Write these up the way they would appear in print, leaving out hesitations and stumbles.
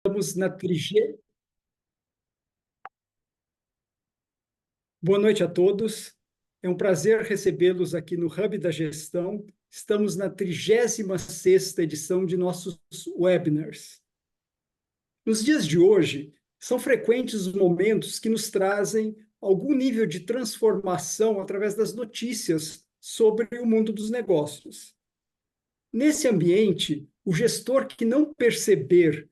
Estamos na trigê... Boa noite a todos. É um prazer recebê-los aqui no Hub da Gestão. Estamos na 36ª edição de nossos webinars. Nos dias de hoje, são frequentes os momentos que nos trazem algum nível de transformação através das notícias sobre o mundo dos negócios. Nesse ambiente, o gestor que não perceber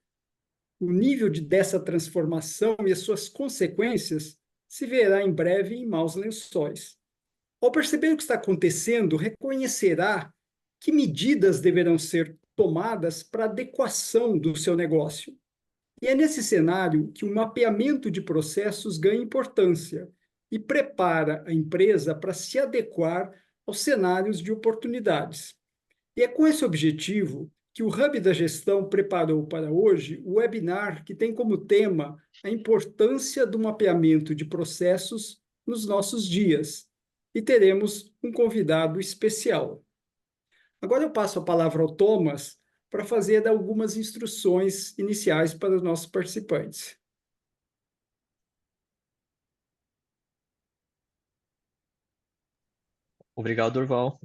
o nível dessa transformação e as suas consequências se verá em breve em maus lençóis. Ao perceber o que está acontecendo, reconhecerá que medidas deverão ser tomadas para adequação do seu negócio. E é nesse cenário que o mapeamento de processos ganha importância e prepara a empresa para se adequar aos cenários de oportunidades. E é com esse objetivo que o Hub da Gestão preparou para hoje o webinar que tem como tema a importância do mapeamento de processos nos nossos dias. E teremos um convidado especial. Agora eu passo a palavra ao Thomas para fazer algumas instruções iniciais para os nossos participantes. Obrigado, Durval.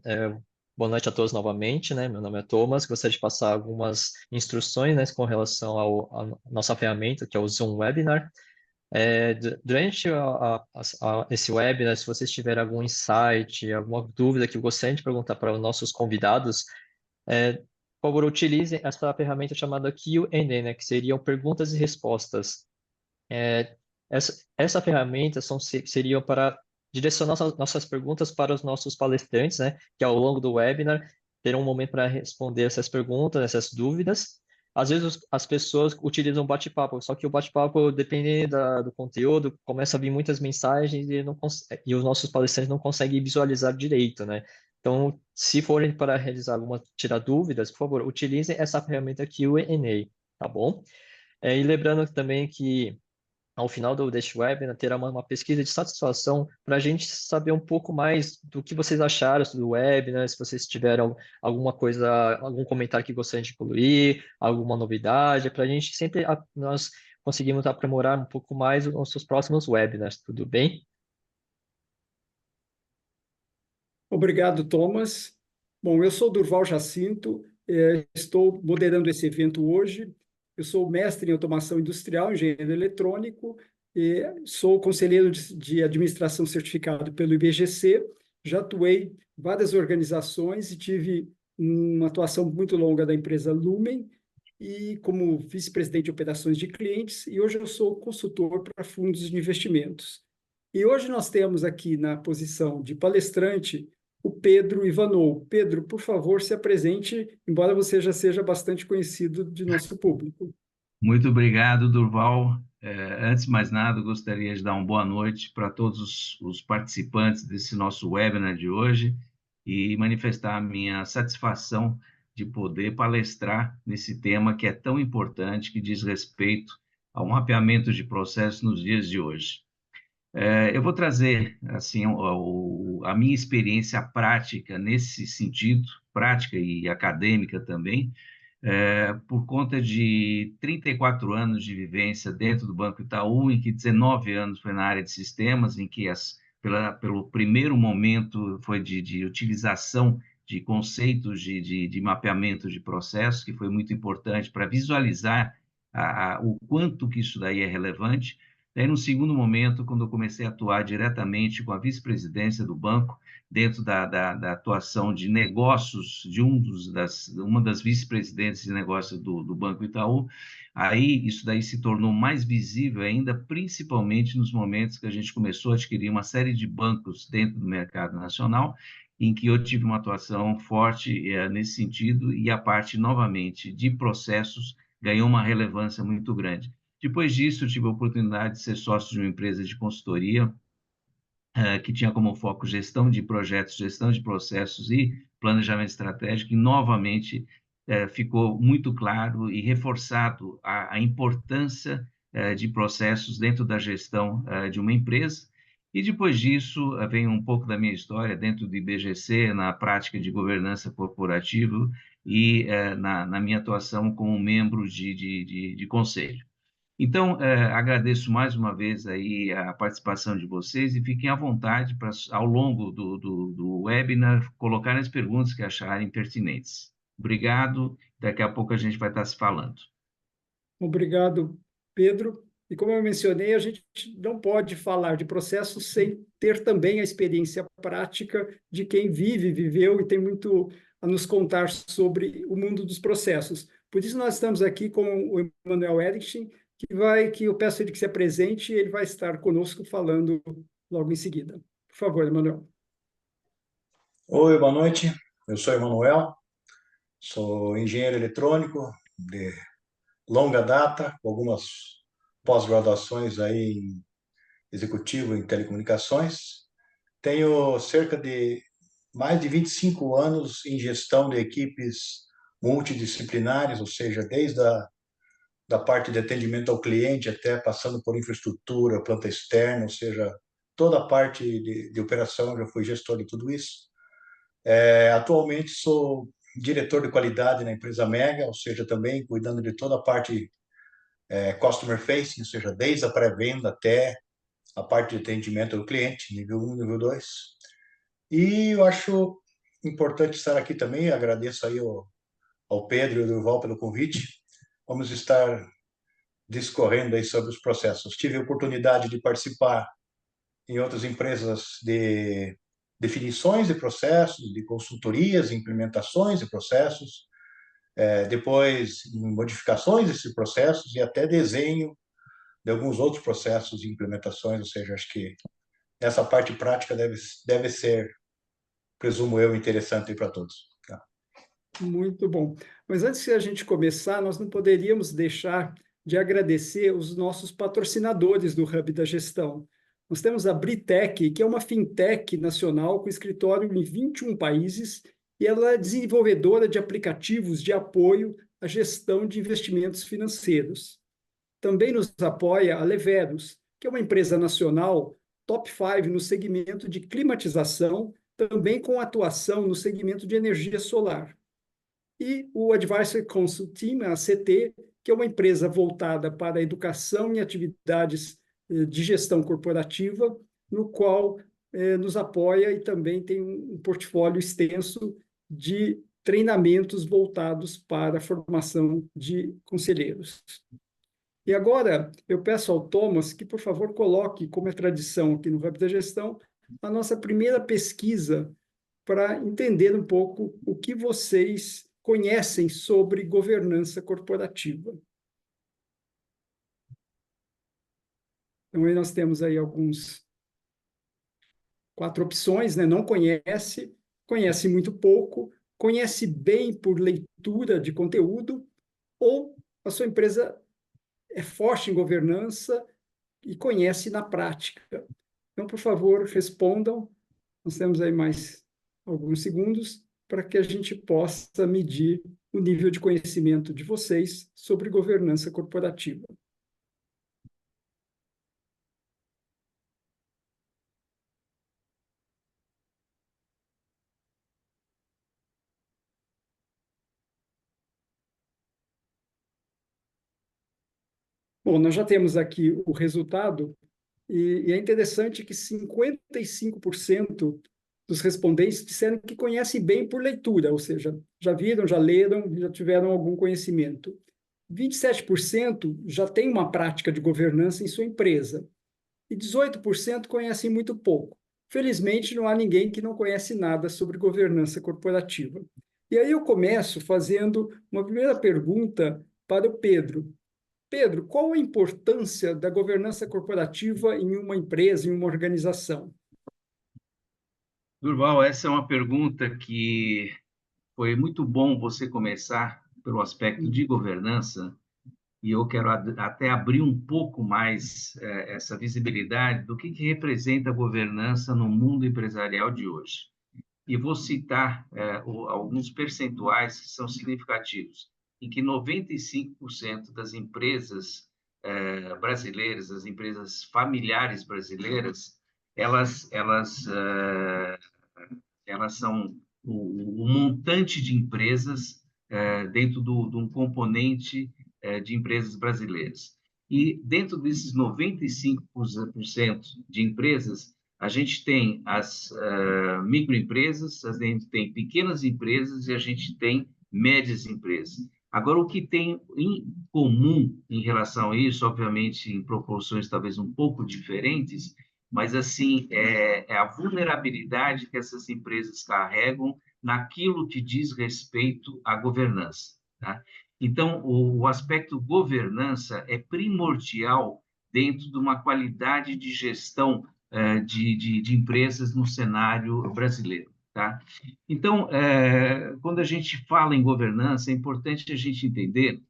Boa noite a todos novamente, né? Meu nome é Thomas. Gostaria de passar algumas instruções, né, com relação à nossa ferramenta, que é o Zoom Webinar. Durante esse webinar, se vocês tiverem algum insight, alguma dúvida que eu gostaria de perguntar para os nossos convidados, por favor, utilizem essa ferramenta chamada Q&A, né, que seriam perguntas e respostas. Essa ferramenta seriam para direcionar nossas perguntas para os nossos palestrantes, né, que ao longo do webinar terão um momento para responder essas perguntas, essas dúvidas. Às vezes as pessoas utilizam bate-papo, só que o bate-papo, dependendo do conteúdo, começa a vir muitas mensagens e os nossos palestrantes não conseguem visualizar direito, né? Então, se forem para realizar tirar dúvidas, por favor, utilizem essa ferramenta Q&A, tá bom? E lembrando também que ao final deste webinar, terá uma pesquisa de satisfação para a gente saber um pouco mais do que vocês acharam do webinar, se vocês tiveram alguma coisa, algum comentário que gostariam de incluir, alguma novidade, para a gente sempre nós conseguimos aprimorar um pouco mais os nossos próximos webinars, tudo bem? Obrigado, Thomas. Bom, eu sou Durval Jacinto, estou moderando esse evento hoje. Eu sou mestre em automação industrial, engenheiro eletrônico, e sou conselheiro de administração certificado pelo IBGC. Já atuei em várias organizações e tive uma atuação muito longa da empresa Lumen e como vice-presidente de operações de clientes, e hoje eu sou consultor para fundos de investimentos. E hoje nós temos aqui na posição de palestrante o Pedro Ivanov. Pedro, por favor, se apresente, embora você já seja bastante conhecido de nosso público. Muito obrigado, Durval. Antes de mais nada, eu gostaria de dar uma boa noite para todos os participantes desse nosso webinar de hoje e manifestar a minha satisfação de poder palestrar nesse tema que é tão importante, que diz respeito ao mapeamento de processos nos dias de hoje. Eu vou trazer assim a minha experiência prática nesse sentido, prática e acadêmica também, por conta de 34 anos de vivência dentro do Banco Itaú, em que 19 anos foi na área de sistemas, em que pelo primeiro momento foi de utilização de conceitos de mapeamento de processos, que foi muito importante para visualizar o quanto que isso daí é relevante. Daí, no segundo momento, quando eu comecei a atuar diretamente com a vice-presidência do banco, dentro da atuação de negócios de uma das vice-presidentes de negócios do Banco Itaú, aí isso daí se tornou mais visível ainda, principalmente nos momentos que a gente começou a adquirir uma série de bancos dentro do mercado nacional, em que eu tive uma atuação forte nesse sentido, e a parte, novamente, de processos ganhou uma relevância muito grande. Depois disso, eu tive a oportunidade de ser sócio de uma empresa de consultoria, que tinha como foco gestão de projetos, gestão de processos e planejamento estratégico, e novamente ficou muito claro e reforçado a importância de processos dentro da gestão de uma empresa. E depois disso, vem um pouco da minha história dentro do IBGC, na prática de governança corporativa, e na minha atuação como membro de conselho. Então, agradeço mais uma vez aí a participação de vocês e fiquem à vontade para, ao longo do webinar, colocarem as perguntas que acharem pertinentes. Obrigado, daqui a pouco a gente vai estar se falando. Obrigado, Pedro. E como eu mencionei, a gente não pode falar de processo sem ter também a experiência prática de quem vive, viveu e tem muito a nos contar sobre o mundo dos processos. Por isso, nós estamos aqui com o Emanuel Erichin, que eu peço ele que se apresente e ele vai estar conosco falando logo em seguida. Por favor, Emanuel. Oi, boa noite. Eu sou Emanuel, sou engenheiro eletrônico de longa data, com algumas pós-graduações aí em executivo em telecomunicações. Tenho cerca de mais de 25 anos em gestão de equipes multidisciplinares, ou seja, desde da parte de atendimento ao cliente até passando por infraestrutura, planta externa, ou seja, toda a parte de operação, já fui gestor de tudo isso. Atualmente sou diretor de qualidade na empresa Mega, ou seja, também cuidando de toda a parte customer facing, ou seja, desde a pré-venda até a parte de atendimento do cliente, nível 1, nível 2. E eu acho importante estar aqui também, agradeço aí ao Pedro e ao Durval pelo convite. Vamos estar discorrendo aí sobre os processos. Tive a oportunidade de participar em outras empresas de definições de processos, de consultorias, implementações de processos, depois modificações desses processos e até desenho de alguns outros processos e implementações, ou seja, acho que essa parte prática deve ser, presumo eu, interessante para todos. Tá? Muito bom. Mas antes de a gente começar, nós não poderíamos deixar de agradecer os nossos patrocinadores do Hub da Gestão. Nós temos a Britec, que é uma fintech nacional com escritório em 21 países, e ela é desenvolvedora de aplicativos de apoio à gestão de investimentos financeiros. Também nos apoia a Leveros, que é uma empresa nacional top 5 no segmento de climatização, também com atuação no segmento de energia solar. E o Advisory Consult Team, a ACT, que é uma empresa voltada para a educação e atividades de gestão corporativa, no qual nos apoia e também tem um portfólio extenso de treinamentos voltados para a formação de conselheiros. E agora eu peço ao Thomas que, por favor, coloque, como é tradição aqui no Hub da Gestão, a nossa primeira pesquisa para entender um pouco o que vocês conhecem sobre governança corporativa. Então, aí nós temos aí 4 opções, né? Não conhece, conhece muito pouco, conhece bem por leitura de conteúdo, ou a sua empresa é forte em governança e conhece na prática. Então, por favor, respondam. Nós temos aí mais alguns segundos para que a gente possa medir o nível de conhecimento de vocês sobre governança corporativa. Bom, nós já temos aqui o resultado, e é interessante que 55% dos respondentes disseram que conhecem bem por leitura, ou seja, já viram, já leram, já tiveram algum conhecimento. 27% já tem uma prática de governança em sua empresa, e 18% conhecem muito pouco. Felizmente, não há ninguém que não conhece nada sobre governança corporativa. E aí eu começo fazendo uma primeira pergunta para o Pedro. Pedro, qual a importância da governança corporativa em uma empresa, em uma organização? Durval, essa é uma pergunta que foi muito bom você começar pelo aspecto de governança, e eu quero até abrir um pouco mais essa visibilidade do que representa a governança no mundo empresarial de hoje. E vou citar alguns percentuais que são significativos, em que 95% das empresas brasileiras, as empresas familiares brasileiras, elas são o montante de empresas dentro de um componente de empresas brasileiras. E dentro desses 95% de empresas, a gente tem as microempresas, a gente tem pequenas empresas e a gente tem médias empresas. Agora, o que tem em comum em relação a isso, obviamente em proporções talvez um pouco diferentes, mas assim é a vulnerabilidade que essas empresas carregam naquilo que diz respeito à governança, tá? Então, o aspecto governança é primordial dentro de uma qualidade de gestão de empresas no cenário brasileiro, tá? Então, quando a gente fala em governança, é importante a gente entender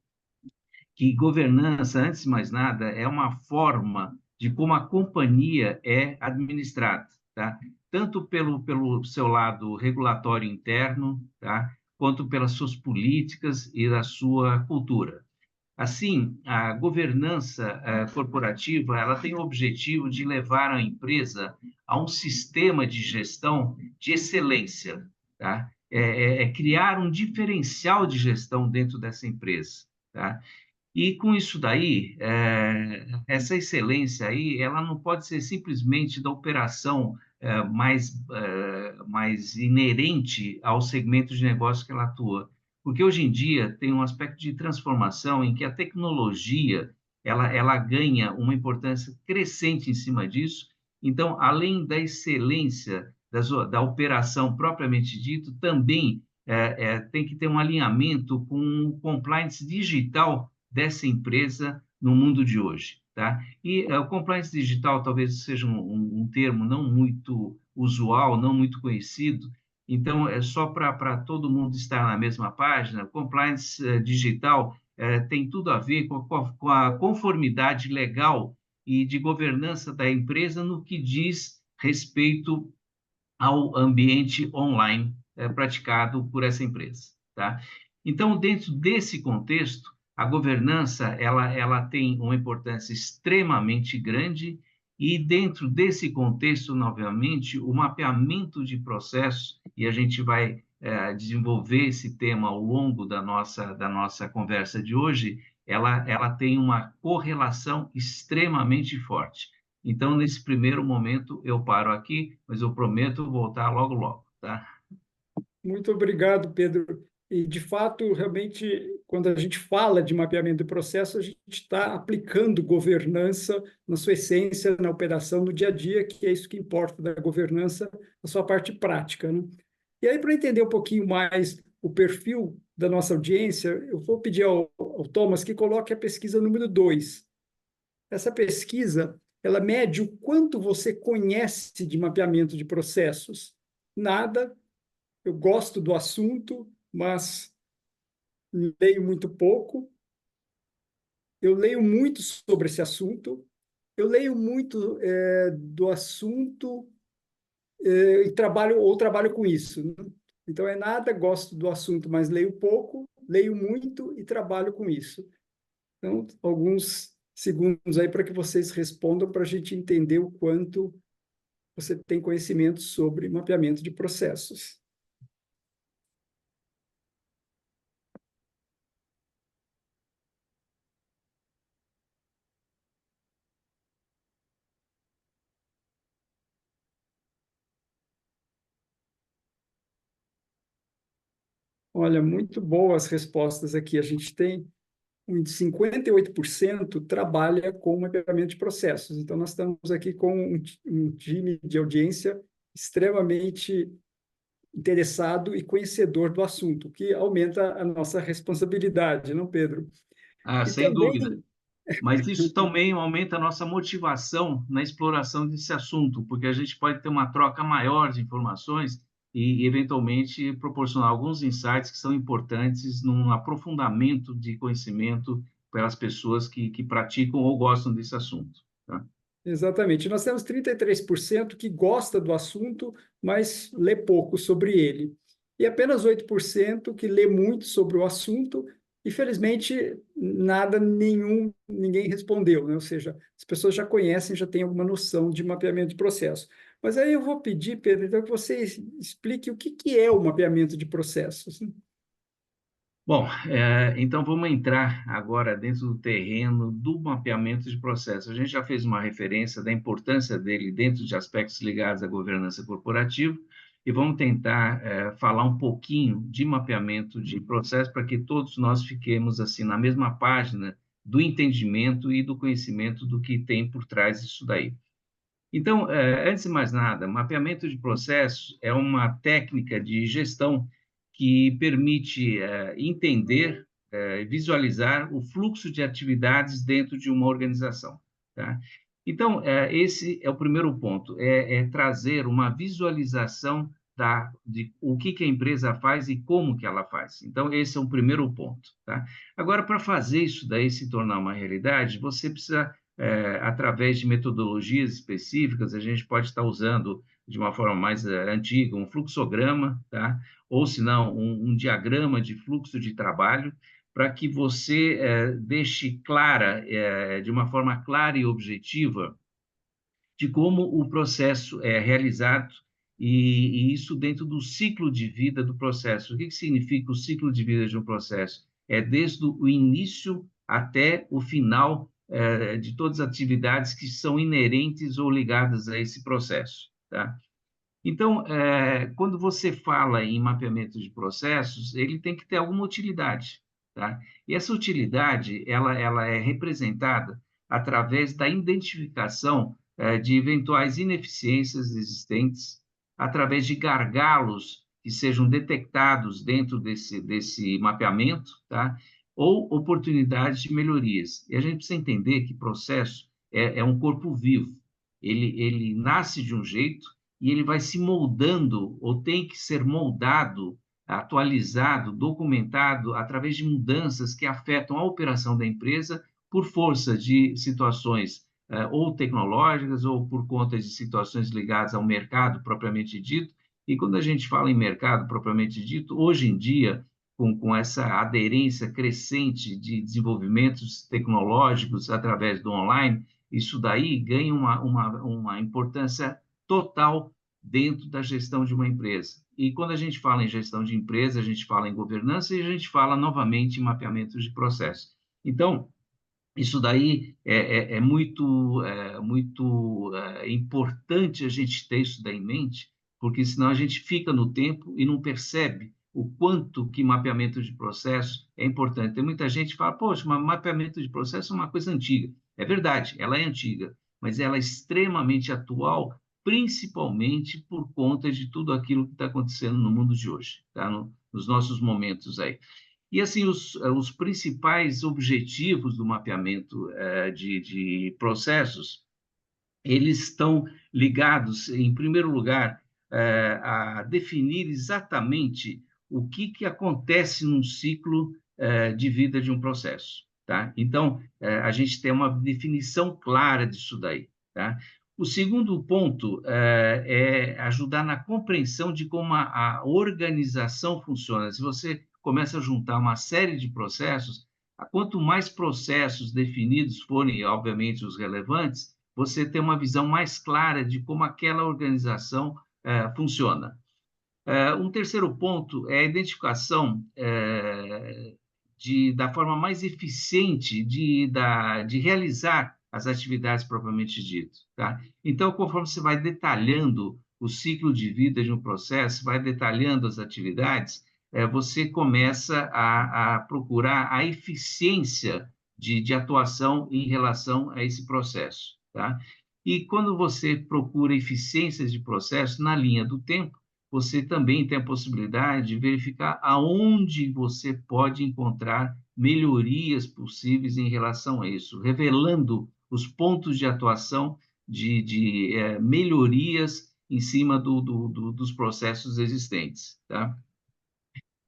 que governança, antes de mais nada, é uma forma de como a companhia é administrada, tá? Tanto pelo seu lado regulatório interno, tá? Quanto pelas suas políticas e da sua cultura. Assim, a governança corporativa, ela tem o objetivo de levar a empresa a um sistema de gestão de excelência, tá? É criar um diferencial de gestão dentro dessa empresa, tá? E com isso daí, essa excelência aí, ela não pode ser simplesmente da operação mais inerente ao segmento de negócio que ela atua. Porque hoje em dia tem um aspecto de transformação em que a tecnologia ela ganha uma importância crescente em cima disso. Então, além da excelência da operação propriamente dito, também tem que ter um alinhamento com o compliance digital dessa empresa no mundo de hoje, tá? E o compliance digital talvez seja um termo não muito usual, não muito conhecido, então é só para todo mundo estar na mesma página. Compliance digital tem tudo a ver com a conformidade legal e de governança da empresa no que diz respeito ao ambiente online praticado por essa empresa, tá? Então, dentro desse contexto, a governança ela tem uma importância extremamente grande e dentro desse contexto, novamente, o mapeamento de processos, e a gente vai desenvolver esse tema ao longo da nossa conversa de hoje, ela tem uma correlação extremamente forte. Então, nesse primeiro momento, eu paro aqui, mas eu prometo voltar logo, logo, tá? Muito obrigado, Pedro. E, de fato, realmente, quando a gente fala de mapeamento de processo, a gente está aplicando governança na sua essência, na operação, no dia a dia, que é isso que importa da governança, a sua parte prática, né? E aí, para entender um pouquinho mais o perfil da nossa audiência, eu vou pedir ao Thomas que coloque a pesquisa número 2. Essa pesquisa, ela mede o quanto você conhece de mapeamento de processos. Nada, eu gosto do assunto, mas leio muito pouco. Eu leio muito sobre esse assunto. Eu leio muito do assunto e trabalho com isso, né? Então, é nada, gosto do assunto, mas leio pouco, leio muito e trabalho com isso. Então, alguns segundos aí para que vocês respondam para a gente entender o quanto você tem conhecimento sobre mapeamento de processos. Olha, muito boas respostas aqui. A gente tem 58% trabalha com mapeamento de processos. Então, nós estamos aqui com um time de audiência extremamente interessado e conhecedor do assunto, que aumenta a nossa responsabilidade, não, Pedro? Ah, E sem dúvida. também, Mas isso também aumenta a nossa motivação na exploração desse assunto, porque a gente pode ter uma troca maior de informações e, eventualmente, proporcionar alguns insights que são importantes num aprofundamento de conhecimento pelas pessoas que praticam ou gostam desse assunto, tá? exatamente, nós temos 33% que gosta do assunto, mas lê pouco sobre ele. E apenas 8% que lê muito sobre o assunto, e felizmente ninguém respondeu, né? Ou seja, as pessoas já conhecem, já têm alguma noção de mapeamento de processo. Mas aí eu vou pedir, Pedro, então, que você explique o que é o mapeamento de processos, né? Bom, então vamos entrar agora dentro do terreno do mapeamento de processos. A gente já fez uma referência da importância dele dentro de aspectos ligados à governança corporativa e vamos tentar falar um pouquinho de mapeamento de processos para que todos nós fiquemos assim na mesma página do entendimento e do conhecimento do que tem por trás disso daí. Então, antes de mais nada, mapeamento de processos é uma técnica de gestão que permite entender, visualizar o fluxo de atividades dentro de uma organização, tá? Então, esse é o primeiro ponto, é trazer uma visualização de o que a empresa faz e como que ela faz. Então, esse é o primeiro ponto, tá? Agora, para fazer isso daí se tornar uma realidade, você precisa através de metodologias específicas, a gente pode estar usando de uma forma mais antiga um fluxograma, tá? Ou se não, um diagrama de fluxo de trabalho, para que você deixe clara, de uma forma clara e objetiva, de como o processo é realizado e isso dentro do ciclo de vida do processo. O que significa o ciclo de vida de um processo? É desde o início até o final de todas as atividades que são inerentes ou ligadas a esse processo, tá? Então, quando você fala em mapeamento de processos, ele tem que ter alguma utilidade, tá? E essa utilidade, ela é representada através da identificação de eventuais ineficiências existentes, através de gargalos que sejam detectados dentro desse mapeamento, tá? Ou oportunidades de melhorias. E a gente precisa entender que processo é um corpo vivo. Ele nasce de um jeito e ele vai se moldando, ou tem que ser moldado, atualizado, documentado, através de mudanças que afetam a operação da empresa por força de situações ou tecnológicas, ou por conta de situações ligadas ao mercado propriamente dito. E quando a gente fala em mercado propriamente dito, hoje em dia, com essa aderência crescente de desenvolvimentos tecnológicos através do online, isso daí ganha uma importância total dentro da gestão de uma empresa. E quando a gente fala em gestão de empresa, a gente fala em governança e a gente fala novamente em mapeamento de processo. Então, isso daí é muito importante a gente ter isso daí em mente, porque senão a gente fica no tempo e não percebe o quanto que mapeamento de processo é importante. Tem muita gente que fala, poxa, mas mapeamento de processo é uma coisa antiga. É verdade, ela é antiga, mas ela é extremamente atual, principalmente por conta de tudo aquilo que está acontecendo no mundo de hoje, tá? Nos nossos momentos aí. E, assim, os principais objetivos do mapeamento de processos, eles estão ligados, em primeiro lugar, a definir exatamente o que acontece num ciclo de vida de um processo, tá? Então, a gente tem uma definição clara disso daí, tá? O segundo ponto é ajudar na compreensão de como a organização funciona. Se você começa a juntar uma série de processos, quanto mais processos definidos forem, obviamente, os relevantes, você tem uma visão mais clara de como aquela organização funciona. Um terceiro ponto é a identificação da forma mais eficiente de realizar as atividades propriamente dito, tá? Então, conforme você vai detalhando o ciclo de vida de um processo, vai detalhando as atividades, você começa a procurar a eficiência de atuação em relação a esse processo, tá? E quando você procura eficiências de processo na linha do tempo, você também tem a possibilidade de verificar aonde você pode encontrar melhorias possíveis em relação a isso, revelando os pontos de atuação de melhorias em cima dos processos existentes, tá?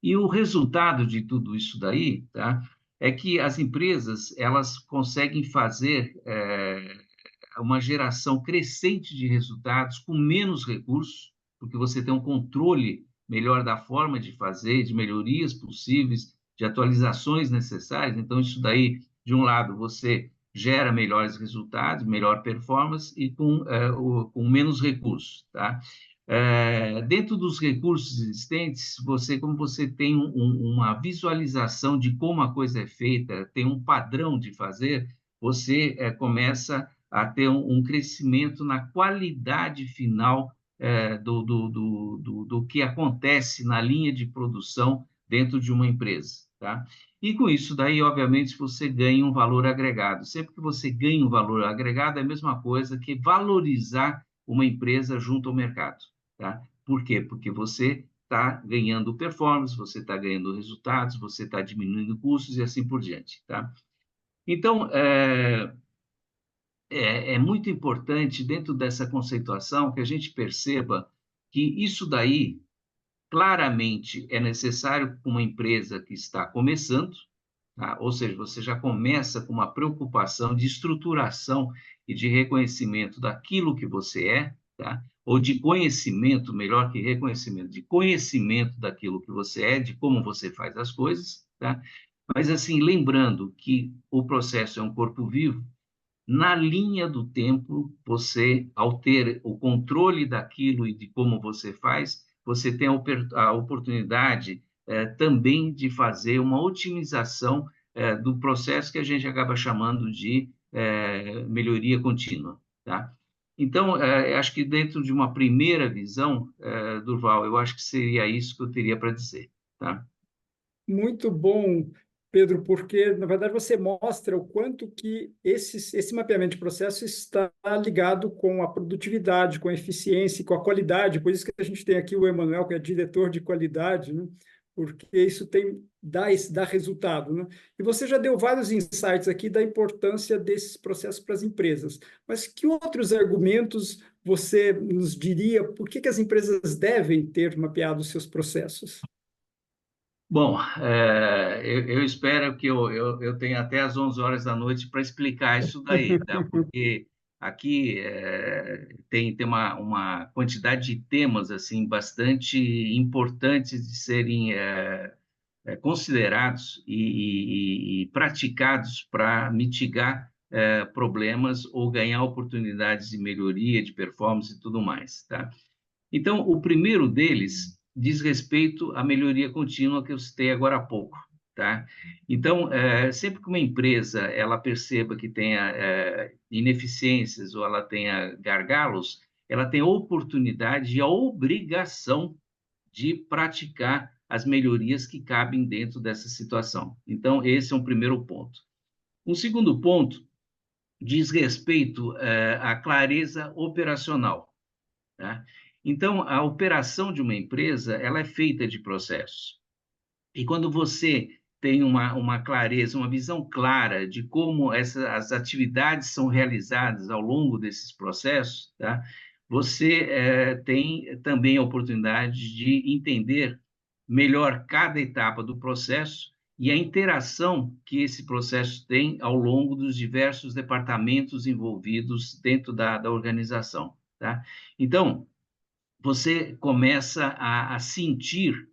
E o resultado de tudo isso daí, tá, é que as empresas elas conseguem fazer uma geração crescente de resultados com menos recursos, porque você tem um controle melhor da forma de fazer, de melhorias possíveis, de atualizações necessárias. Então, isso daí, de um lado, você gera melhores resultados, melhor performance e com menos recursos, tá? Dentro dos recursos existentes, como você tem uma visualização de como a coisa é feita, tem um padrão de fazer, você começa a ter um crescimento na qualidade final do que acontece na linha de produção dentro de uma empresa, tá? E com isso daí, obviamente, você ganha um valor agregado. Sempre que você ganha um valor agregado, é a mesma coisa que valorizar uma empresa junto ao mercado. Tá? Por quê? Porque você está ganhando performance, você está ganhando resultados, você está diminuindo custos e assim por diante. Tá? Então, é muito importante, dentro dessa conceituação, que a gente perceba que isso daí, claramente, é necessário para uma empresa que está começando, tá? Ou seja, você já começa com uma preocupação de estruturação e de reconhecimento daquilo que você é, tá? Ou de conhecimento, melhor que reconhecimento, de conhecimento daquilo que você é, de como você faz as coisas, tá? Mas, assim, lembrando que o processo é um corpo vivo, na linha do tempo, você, ao ter o controle daquilo e de como você faz, você tem a oportunidade também de fazer uma otimização do processo que a gente acaba chamando de melhoria contínua, tá? Então, acho que dentro de uma primeira visão, Durval, eu acho que seria isso que eu teria para dizer, tá? Muito bom, Pedro, porque, na verdade, você mostra o quanto que esse mapeamento de processo está ligado com a produtividade, com a eficiência, com a qualidade. Por isso que a gente tem aqui o Emanuel, que é diretor de qualidade, né? Porque isso dá resultado, né? E você já deu vários insights aqui da importância desses processos para as empresas. Mas que outros argumentos você nos diria por que as empresas devem ter mapeado os seus processos? Bom, eu espero que eu tenha até às 11 horas da noite para explicar isso daí, tá? Porque aqui tem uma quantidade de temas assim bastante importantes de serem considerados e praticados para mitigar problemas ou ganhar oportunidades de melhoria, de performance e tudo mais, tá? Então, o primeiro deles diz respeito à melhoria contínua que eu citei agora há pouco, tá? Então, sempre que uma empresa ela perceba que tenha ineficiências ou ela tenha gargalos, ela tem a oportunidade e a obrigação de praticar as melhorias que cabem dentro dessa situação. Então, esse é um primeiro ponto. Um segundo ponto diz respeito à clareza operacional, tá? Então, a operação de uma empresa ela é feita de processos. E quando você tem uma clareza, uma visão clara de como as atividades são realizadas ao longo desses processos, tá? Você tem também a oportunidade de entender melhor cada etapa do processo e a interação que esse processo tem ao longo dos diversos departamentos envolvidos dentro da organização, tá? Então, você começa a sentir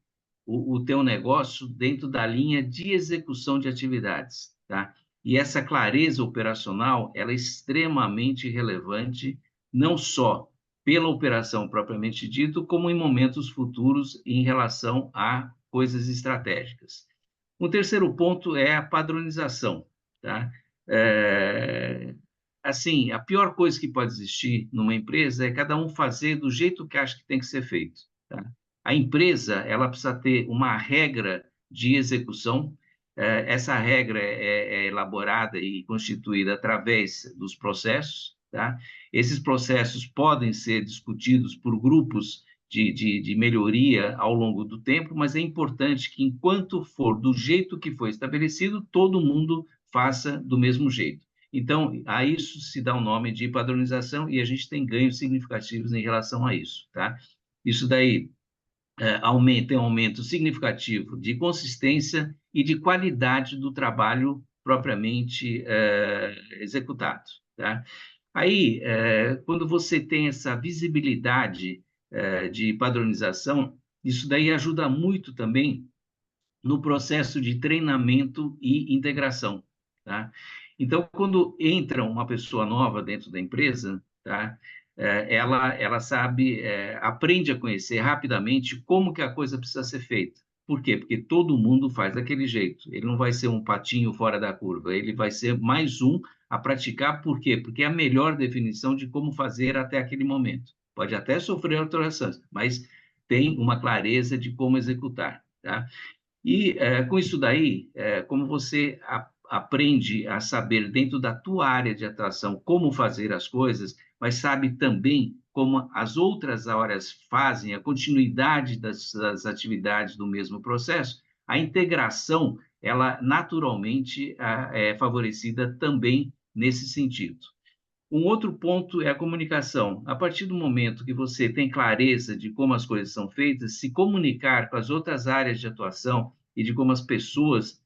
o teu negócio dentro da linha de execução de atividades, tá? E essa clareza operacional, ela é extremamente relevante, não só pela operação propriamente dito, como em momentos futuros em relação a coisas estratégicas. O terceiro ponto é a padronização, tá? Assim, a pior coisa que pode existir numa empresa é cada um fazer do jeito que acha que tem que ser feito, tá? A empresa, ela precisa ter uma regra de execução. Essa regra é elaborada e constituída através dos processos, tá? Esses processos podem ser discutidos por grupos de melhoria ao longo do tempo, mas é importante que, enquanto for do jeito que foi estabelecido, todo mundo faça do mesmo jeito. Então, a isso se dá o nome de padronização e a gente tem ganhos significativos em relação a isso, tá? Isso daí tem um aumento significativo de consistência e de qualidade do trabalho propriamente executado, tá? Aí, quando você tem essa visibilidade de padronização, isso daí ajuda muito também no processo de treinamento e integração, tá? Então, quando entra uma pessoa nova dentro da empresa, tá? ela sabe, aprende a conhecer rapidamente como que a coisa precisa ser feita. Por quê? Porque todo mundo faz daquele jeito. Ele não vai ser um patinho fora da curva, ele vai ser mais um a praticar. Por quê? Porque é a melhor definição de como fazer até aquele momento. Pode até sofrer alterações, mas tem uma clareza de como executar, tá? E com isso daí, como você aprende a saber dentro da tua área de atuação como fazer as coisas, mas sabe também como as outras áreas fazem, a continuidade das atividades do mesmo processo, a integração, ela naturalmente é favorecida também nesse sentido. Um outro ponto é a comunicação. A partir do momento que você tem clareza de como as coisas são feitas, se comunicar com as outras áreas de atuação e de como as pessoas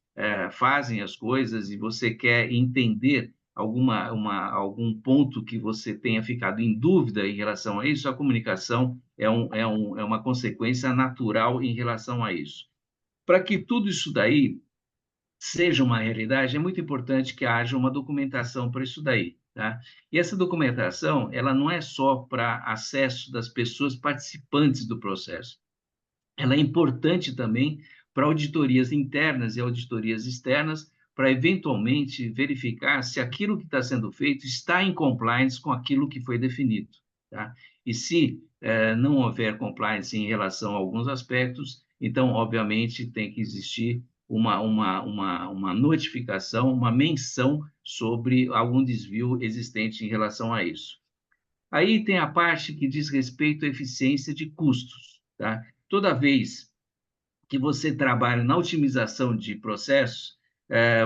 fazem as coisas, e você quer entender algum ponto que você tenha ficado em dúvida em relação a isso, a comunicação é uma consequência natural em relação a isso. Para que tudo isso daí seja uma realidade, é muito importante que haja uma documentação para isso daí, tá? E essa documentação, ela não é só para acesso das pessoas participantes do processo. Ela é importante também para auditorias internas e auditorias externas, para eventualmente verificar se aquilo que está sendo feito está em compliance com aquilo que foi definido, tá? E se não houver compliance em relação a alguns aspectos, então, obviamente, tem que existir uma notificação, uma menção sobre algum desvio existente em relação a isso. Aí tem a parte que diz respeito à eficiência de custos, tá? Toda vez que você trabalha na otimização de processos,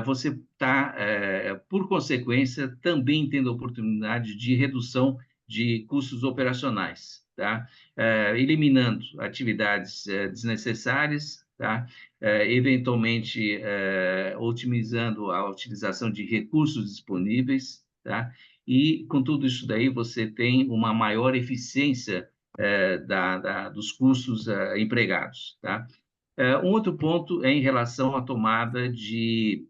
você está, por consequência, também tendo a oportunidade de redução de custos operacionais, tá? Eliminando atividades desnecessárias, tá? Eventualmente, otimizando a utilização de recursos disponíveis, tá? E, com tudo isso daí, você tem uma maior eficiência dos custos empregados, tá? Um outro ponto é em relação à tomada de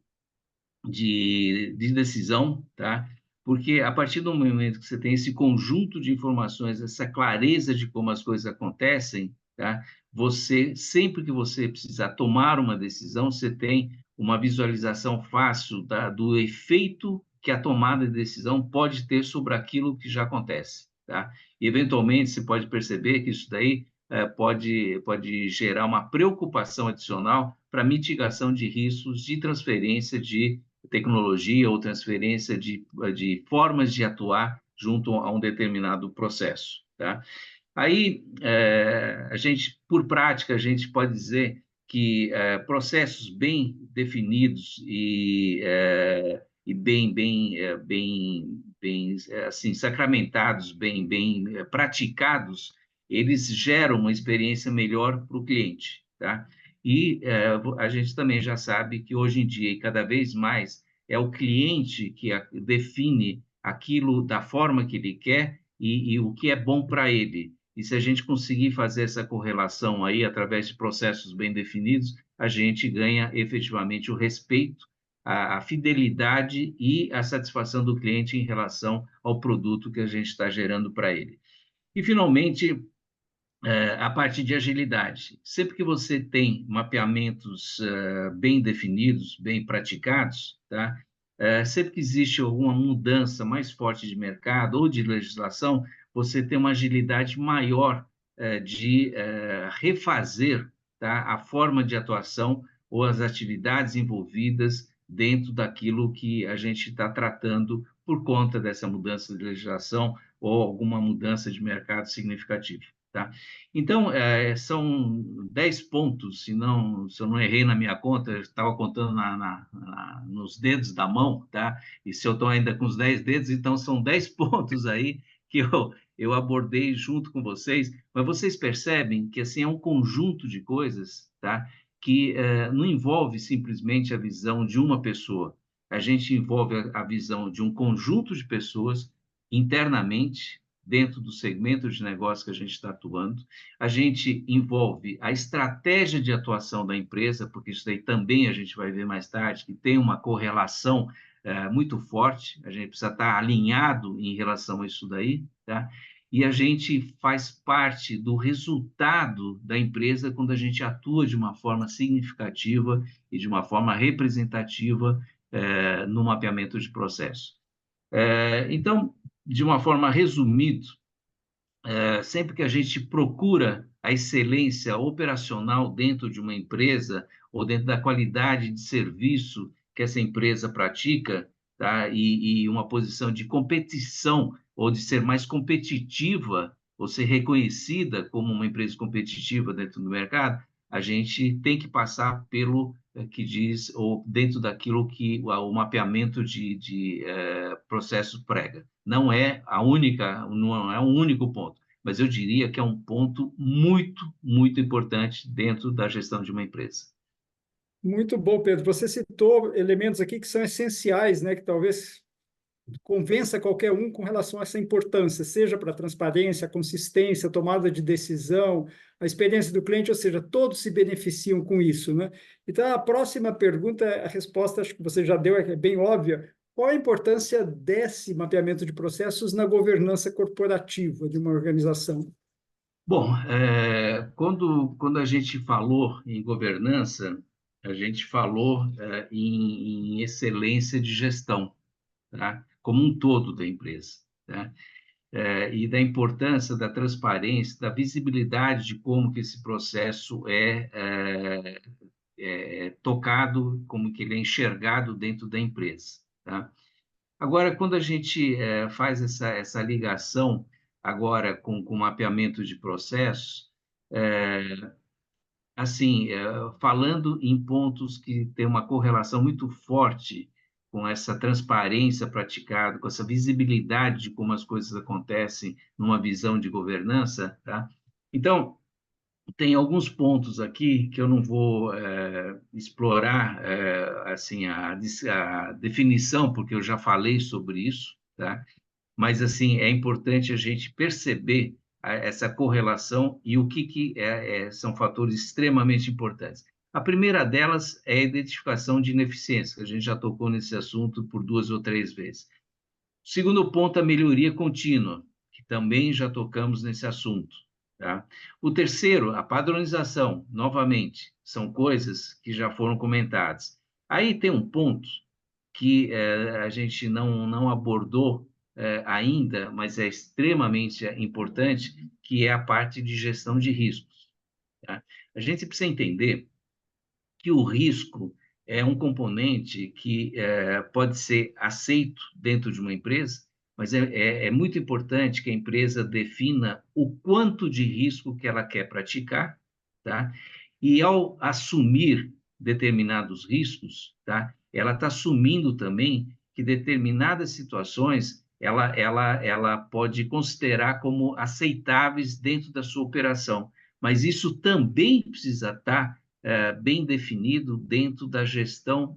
decisão, tá? Porque a partir do momento que você tem esse conjunto de informações, essa clareza de como as coisas acontecem, tá? Você, sempre que você precisar tomar uma decisão, você tem uma visualização fácil do efeito que a tomada de decisão pode ter sobre aquilo que já acontece, tá? E, eventualmente, você pode perceber que isso daí pode gerar uma preocupação adicional para mitigação de riscos de transferência de tecnologia ou transferência de formas de atuar junto a um determinado processo, tá? Aí, por prática, a gente pode dizer que processos bem definidos e bem assim, sacramentados, bem praticados, eles geram uma experiência melhor para o cliente, tá? E a gente também já sabe que hoje em dia, e cada vez mais, é o cliente que define aquilo da forma que ele quer e o que é bom para ele. E se a gente conseguir fazer essa correlação aí através de processos bem definidos, a gente ganha efetivamente o respeito, a fidelidade e a satisfação do cliente em relação ao produto que a gente está gerando para ele. E, finalmente, a parte de agilidade. Sempre que você tem mapeamentos bem definidos, bem praticados, tá? Sempre que existe alguma mudança mais forte de mercado ou de legislação, você tem uma agilidade maior de refazer, tá, a forma de atuação ou as atividades envolvidas dentro daquilo que a gente está tratando por conta dessa mudança de legislação ou alguma mudança de mercado significativa. Tá? Então, são 10 pontos, se eu não errei na minha conta, eu estava contando nos dedos da mão, tá? E se eu estou ainda com os 10 dedos, então são 10 pontos aí que eu abordei junto com vocês, mas vocês percebem que assim, é um conjunto de coisas, tá? Que não envolve simplesmente a visão de uma pessoa, a gente envolve a visão de um conjunto de pessoas internamente, dentro do segmento de negócio que a gente está atuando. A gente envolve a estratégia de atuação da empresa, porque isso daí também a gente vai ver mais tarde, que tem uma correlação muito forte, a gente precisa estar alinhado em relação a isso daí, tá? e a gente faz parte do resultado da empresa quando a gente atua de uma forma significativa e de uma forma representativa no mapeamento de processo. Então, de uma forma resumida, sempre que a gente procura a excelência operacional dentro de uma empresa ou dentro da qualidade de serviço que essa empresa pratica, tá? E uma posição de competição ou de ser mais competitiva ou ser reconhecida como uma empresa competitiva dentro do mercado, a gente tem que passar pelo que diz, ou dentro daquilo que o mapeamento de processos prega. Não é a única, não é um único ponto, mas eu diria que é um ponto muito, muito importante dentro da gestão de uma empresa. Muito bom, Pedro. Você citou elementos aqui que são essenciais, né, que talvez convença qualquer um com relação a essa importância, seja para a transparência, a consistência, a tomada de decisão, a experiência do cliente, ou seja, todos se beneficiam com isso, né? Então, a próxima pergunta, a resposta, acho que você já deu, é bem óbvia. Qual a importância desse mapeamento de processos na governança corporativa de uma organização? Bom, quando a gente falou em governança, a gente falou em excelência de gestão, tá? Como um todo da empresa, tá? E da importância da transparência, da visibilidade de como que esse processo é tocado, como que ele é enxergado dentro da empresa, tá? Agora, quando a gente faz essa ligação agora com mapeamento de processos, assim, falando em pontos que têm uma correlação muito forte com essa transparência praticada, com essa visibilidade de como as coisas acontecem numa visão de governança, tá? Então, tem alguns pontos aqui que eu não vou explorar assim a definição, porque eu já falei sobre isso, tá? Mas assim é importante a gente perceber essa correlação e o que são fatores extremamente importantes. A primeira delas é a identificação de ineficiência, a gente já tocou nesse assunto por 2 ou 3 vezes. O segundo ponto, a melhoria contínua, que também já tocamos nesse assunto. Tá? O terceiro, a padronização, novamente, são coisas que já foram comentadas. Aí tem um ponto que a gente não abordou ainda, mas é extremamente importante, que é a parte de gestão de riscos. Tá? A gente precisa entender que o risco é um componente que pode ser aceito dentro de uma empresa, mas é muito importante que a empresa defina o quanto de risco que ela quer praticar, tá? E ao assumir determinados riscos, tá? Ela está assumindo também que determinadas situações ela pode considerar como aceitáveis dentro da sua operação, mas isso também precisa estar bem definido dentro da gestão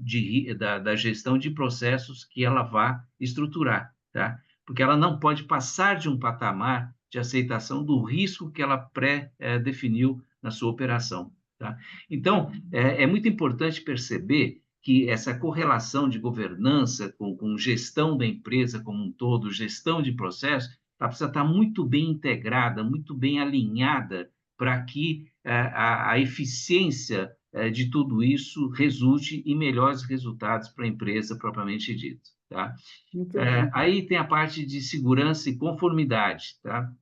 da gestão de processos que ela vai estruturar, tá? Porque ela não pode passar de um patamar de aceitação do risco que ela pré-definiu na sua operação, tá? Então, é muito importante perceber que essa correlação de governança com gestão da empresa como um todo, gestão de processos, ela precisa estar muito bem integrada, muito bem alinhada para que a eficiência de tudo isso resulte em melhores resultados para a empresa propriamente dita. Tá? Aí tem a parte de segurança e conformidade. Tá?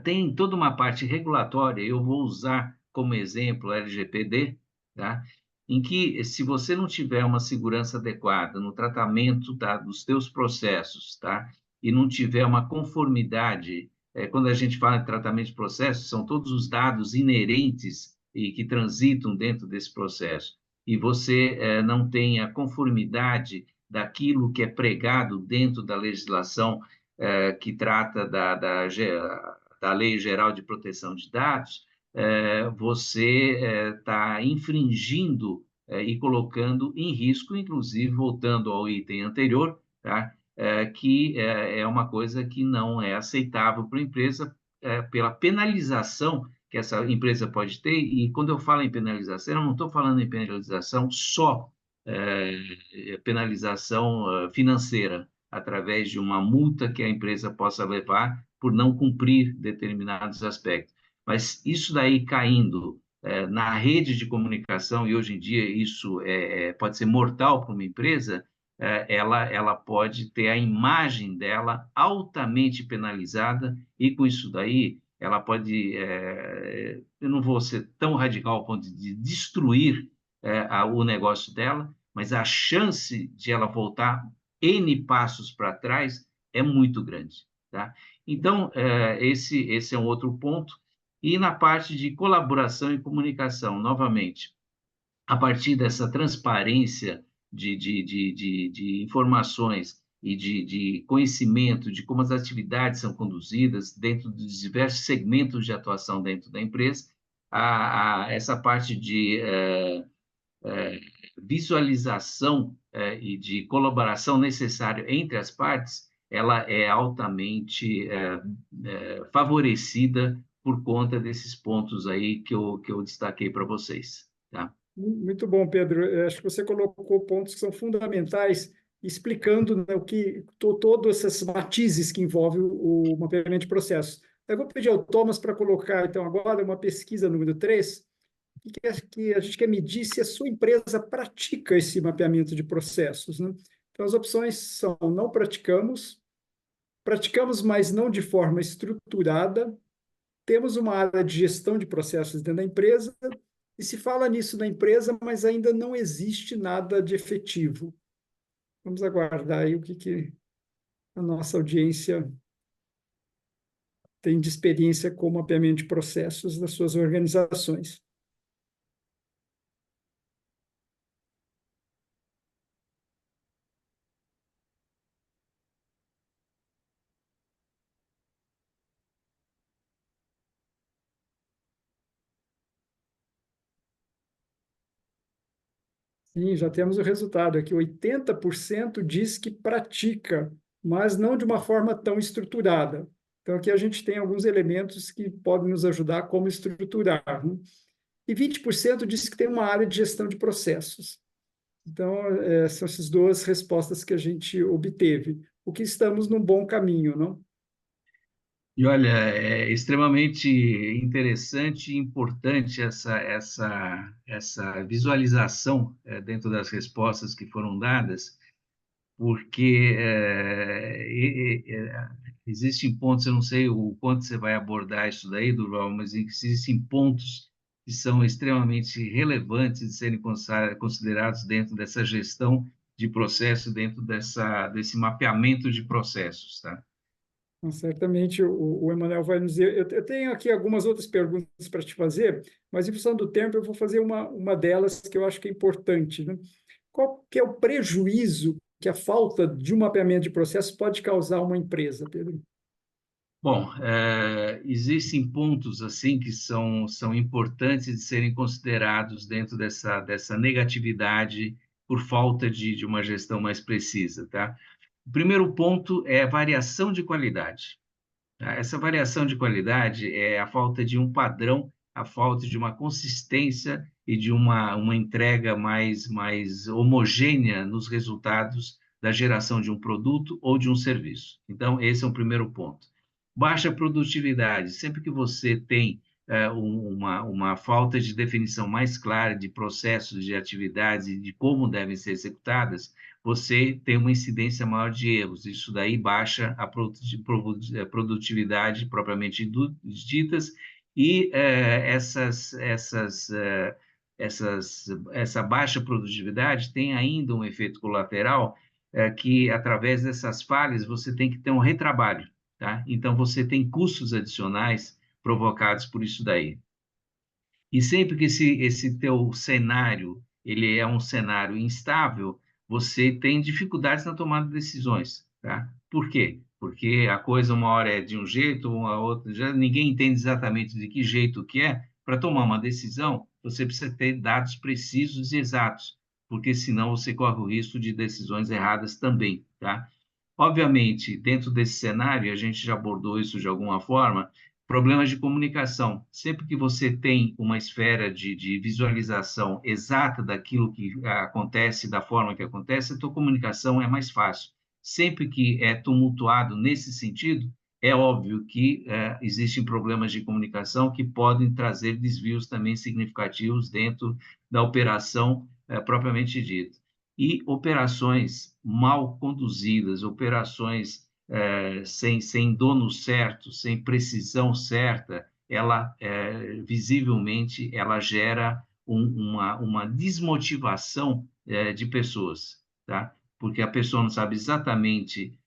Tem toda uma parte regulatória, eu vou usar como exemplo a LGPD, tá? Em que, se você não tiver uma segurança adequada no tratamento dos teus processos, tá? E não tiver uma conformidade, quando a gente fala de tratamento de processos, são todos os dados inerentes e que transitam dentro desse processo, e você não tem a conformidade daquilo que é pregado dentro da legislação que trata da Lei Geral de Proteção de Dados, você está infringindo e colocando em risco, inclusive, voltando ao item anterior, tá? Que é uma coisa que não é aceitável para a empresa pela penalização que essa empresa pode ter. E quando eu falo em penalização, eu não estou falando em penalização só penalização financeira, através de uma multa que a empresa possa levar por não cumprir determinados aspectos. Mas isso daí caindo na rede de comunicação, e hoje em dia isso pode ser mortal para uma empresa, ela pode ter a imagem dela altamente penalizada, e com isso daí ela pode, eu não vou ser tão radical ao ponto de destruir o negócio dela, mas a chance de ela voltar N passos para trás é muito grande. Tá? Então, esse é um outro ponto. E na parte de colaboração e comunicação, novamente, a partir dessa transparência de informações e de conhecimento de como as atividades são conduzidas dentro dos diversos segmentos de atuação dentro da empresa, essa parte de visualização e de colaboração necessária entre as partes, ela é altamente favorecida por conta desses pontos aí que eu destaquei para vocês. Tá? Muito bom, Pedro. Eu acho que você colocou pontos que são fundamentais, explicando, né, todos esses matizes que envolvem o mapeamento de processos. Eu vou pedir ao Thomas para colocar, então, agora uma pesquisa número 3, que a gente quer medir se a sua empresa pratica esse mapeamento de processos, né? Então, as opções são: não praticamos, praticamos, mas não de forma estruturada, temos uma área de gestão de processos dentro da empresa, e se fala nisso na empresa, mas ainda não existe nada de efetivo. Vamos aguardar aí o que a nossa audiência tem de experiência com o mapeamento de processos das suas organizações. Sim, já temos o resultado aqui. 80% diz que pratica, mas não de uma forma tão estruturada. Então, aqui a gente tem alguns elementos que podem nos ajudar a como estruturar, né? E 20% diz que tem uma área de gestão de processos. Então, são essas duas respostas que a gente obteve. O que estamos num bom caminho, não? E olha, é extremamente interessante e importante essa visualização dentro das respostas que foram dadas, porque existem pontos, eu não sei o quanto você vai abordar isso daí, Durval, mas existem pontos que são extremamente relevantes de serem considerados dentro dessa gestão de processo, dentro desse mapeamento de processos, tá? Então, certamente o Emanuel vai nos dizer. Eu tenho aqui algumas outras perguntas para te fazer, mas em função do tempo eu vou fazer uma delas que eu acho que é importante, né? Qual que é o prejuízo que a falta de um mapeamento de processo pode causar a uma empresa, Pedro? Bom, existem pontos assim que são importantes de serem considerados dentro dessa negatividade por falta de uma gestão mais precisa, tá? O primeiro ponto é a variação de qualidade. Tá? Essa variação de qualidade é a falta de um padrão, a falta de uma consistência e de uma entrega mais homogênea nos resultados da geração de um produto ou de um serviço. Então, esse é o primeiro ponto. Baixa produtividade. Sempre que você tem uma falta de definição mais clara de processos, de atividades e de como devem ser executadas, você tem uma incidência maior de erros. Isso daí baixa a produtividade propriamente ditas, e essa baixa produtividade tem ainda um efeito colateral, que, através dessas falhas, você tem que ter um retrabalho. Tá? Então, você tem custos adicionais provocados por isso daí. E sempre que esse teu cenário ele é um cenário instável, você tem dificuldades na tomada de decisões. Tá? Por quê? Porque a coisa uma hora é de um jeito, uma outra, já ninguém entende exatamente de que jeito que é. Para tomar uma decisão, você precisa ter dados precisos e exatos, porque senão você corre o risco de decisões erradas também. Tá? Obviamente, dentro desse cenário, a gente já abordou isso de alguma forma, problemas de comunicação. Sempre que você tem uma esfera de visualização exata daquilo que acontece, da forma que acontece, a tua comunicação é mais fácil. Sempre que é tumultuado nesse sentido, é óbvio que existem problemas de comunicação que podem trazer desvios também significativos dentro da operação propriamente dita. E operações mal conduzidas, operações sem dono certo, sem precisão certa, ela visivelmente ela gera uma desmotivação de pessoas, tá? Porque a pessoa não sabe exatamente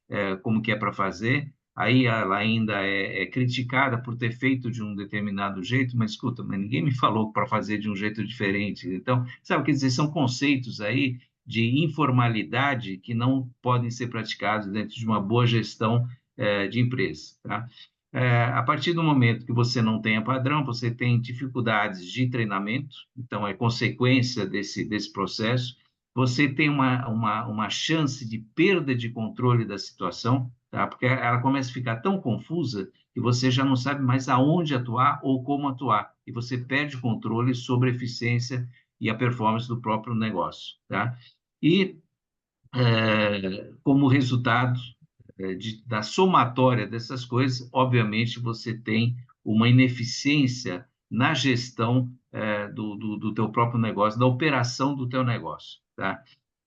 como que é para fazer, aí ela ainda é criticada por ter feito de um determinado jeito, mas escuta, mas ninguém me falou para fazer de um jeito diferente. Então, sabe, quer dizer, são conceitos aí de informalidade que não podem ser praticados dentro de uma boa gestão de empresa, tá? A partir do momento que você não tenha padrão, você tem dificuldades de treinamento, então é consequência desse processo. Você tem uma chance de perda de controle da situação, tá? Porque ela começa a ficar tão confusa que você já não sabe mais aonde atuar ou como atuar, e você perde o controle sobre a eficiência e a performance do próprio negócio, tá? E, como resultado da somatória dessas coisas, obviamente você tem uma ineficiência na gestão do teu próprio negócio, da operação do teu negócio, tá?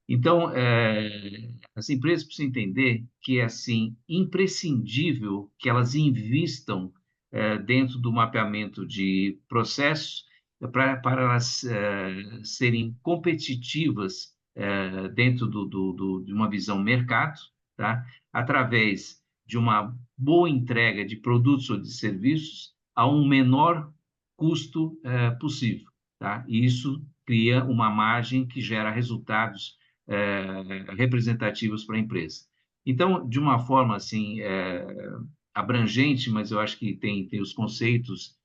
Então, as empresas precisam entender que é assim imprescindível que elas invistam dentro do mapeamento de processos para elas serem competitivas dentro de uma visão mercado, tá? Através de uma boa entrega de produtos ou de serviços a um menor custo possível, tá? E isso cria uma margem que gera resultados representativos para a empresa. Então, de uma forma assim abrangente, mas eu acho que tem os conceitos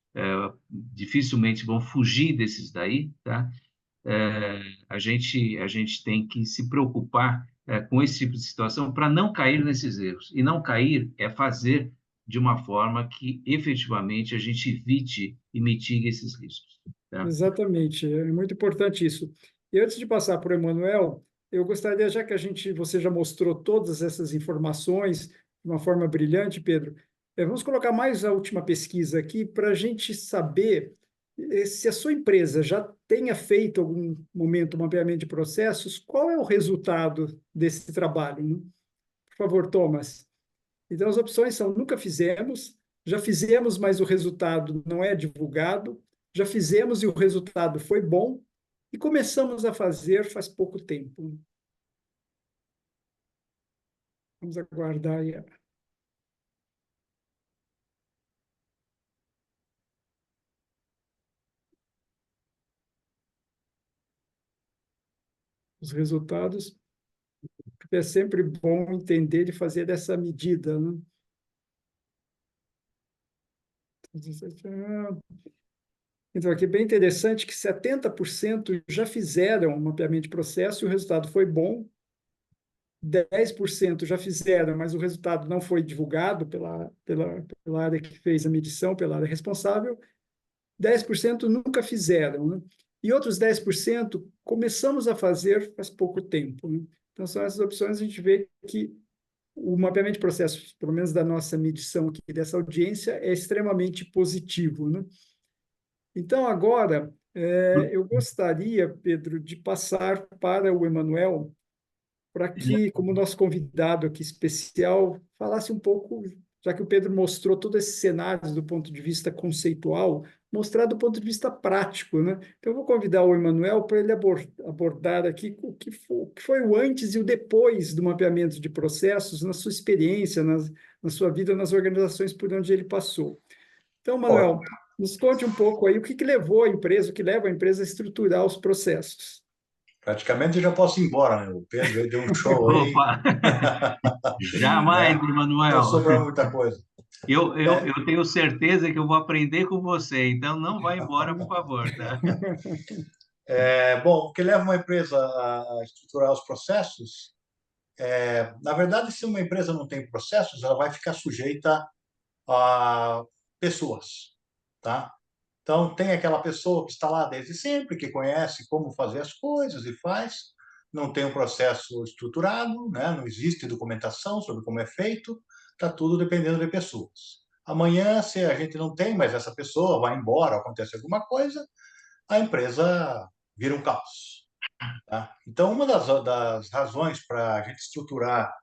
dificilmente vão fugir desses daí, tá? A gente tem que se preocupar com esse tipo de situação para não cair nesses erros. E não cair é fazer de uma forma que efetivamente a gente evite e mitigue esses riscos, tá? Exatamente, é muito importante isso. E antes de passar para o Emanuel, eu gostaria, já que você já mostrou todas essas informações de uma forma brilhante, Pedro, vamos colocar mais a última pesquisa aqui para a gente saber se a sua empresa já tenha feito algum momento um mapeamento de processos, qual é o resultado desse trabalho, né? Por favor, Thomas. Então, as opções são: nunca fizemos, já fizemos, mas o resultado não é divulgado, já fizemos e o resultado foi bom, e começamos a fazer faz pouco tempo. Vamos aguardar aí os resultados, porque é sempre bom entender e fazer dessa medida, né? Então, aqui é bem interessante que 70% já fizeram o mapeamento de processo e o resultado foi bom. 10% já fizeram, mas o resultado não foi divulgado pela área que fez a medição, pela área responsável. 10% nunca fizeram, né? E outros 10% começamos a fazer faz pouco tempo, né? Então, são essas opções. A gente vê que o mapeamento de processos, pelo menos da nossa medição aqui, dessa audiência, é extremamente positivo, né? Então, agora, eu gostaria, Pedro, de passar para o Emanuel, para que, como nosso convidado aqui especial, falasse um pouco, já que o Pedro mostrou todos esses cenários do ponto de vista conceitual, mostrar do ponto de vista prático, né? Então, eu vou convidar o Emanuel para ele abordar aqui o que foi o antes e o depois do mapeamento de processos, na sua experiência, na sua vida, nas organizações por onde ele passou. Então, Ó, Manuel, nos conte um pouco aí o que levou a empresa, o que leva a empresa a estruturar os processos. praticamente eu já posso ir embora, né? O Pedro aí deu um show aí, Opa! Jamais, né? Não Emanuel. sobrou muita coisa. Eu tenho certeza que eu vou aprender com você, então não vai embora, por favor, tá? Bom, o que leva uma empresa a estruturar os processos, na verdade, se uma empresa não tem processos, ela vai ficar sujeita a pessoas, tá? Então, tem aquela pessoa que está lá desde sempre, que conhece como fazer as coisas e faz, não tem um processo estruturado, né? Não existe documentação sobre como é feito, está tudo dependendo de pessoas. Amanhã, se a gente não tem mais essa pessoa, vai embora, acontece alguma coisa, a empresa vira um caos. Tá? Então, uma das razões para a gente estruturar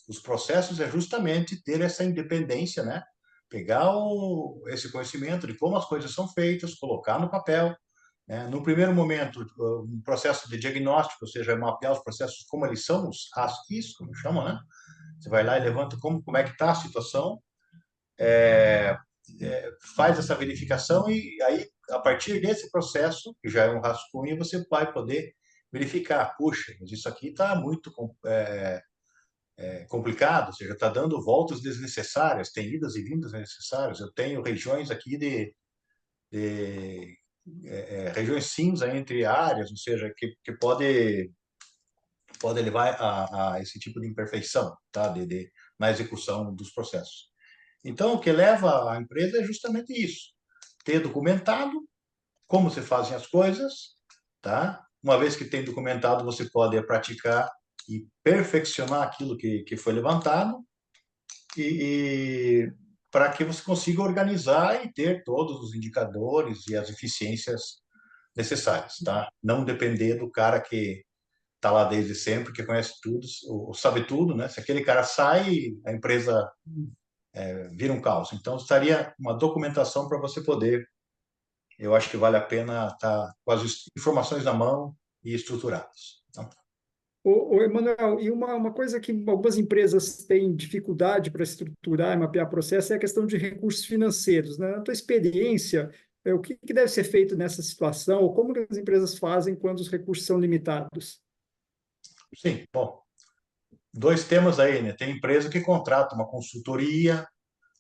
os processos é justamente ter essa independência, né? Pegar esse conhecimento de como as coisas são feitas, colocar no papel, né? No primeiro momento, um processo de diagnóstico, ou seja, mapear os processos como eles são, os ASCIIs, como chamam, né? Você vai lá e levanta como é que está a situação, faz essa verificação e aí, a partir desse processo, que já é um rascunho, você vai poder verificar, puxa, mas isso aqui está muito complicado, ou seja, está dando voltas desnecessárias, tem idas e vindas necessárias. Eu tenho regiões aqui de regiões cinza entre áreas, ou seja, que pode levar a esse tipo de imperfeição, tá? Na execução dos processos. Então, o que leva a empresa é justamente isso: ter documentado como se fazem as coisas, tá? Uma vez que tem documentado, você pode praticar e perfeccionar aquilo que foi levantado e para que você consiga organizar e ter todos os indicadores e as eficiências necessárias, tá? Não depender do cara que está lá desde sempre, que conhece tudo, ou sabe tudo, né? Se aquele cara sai, a empresa vira um caos. Então, estaria uma documentação para você poder, eu acho que vale a pena estar com as informações na mão e estruturadas. Tá? Emanuel, e uma coisa que algumas empresas têm dificuldade para estruturar e mapear processo é a questão de recursos financeiros, né? Na tua experiência, o que deve ser feito nessa situação, ou como que as empresas fazem quando os recursos são limitados? Sim, bom, dois temas aí, né? Tem empresa que contrata uma consultoria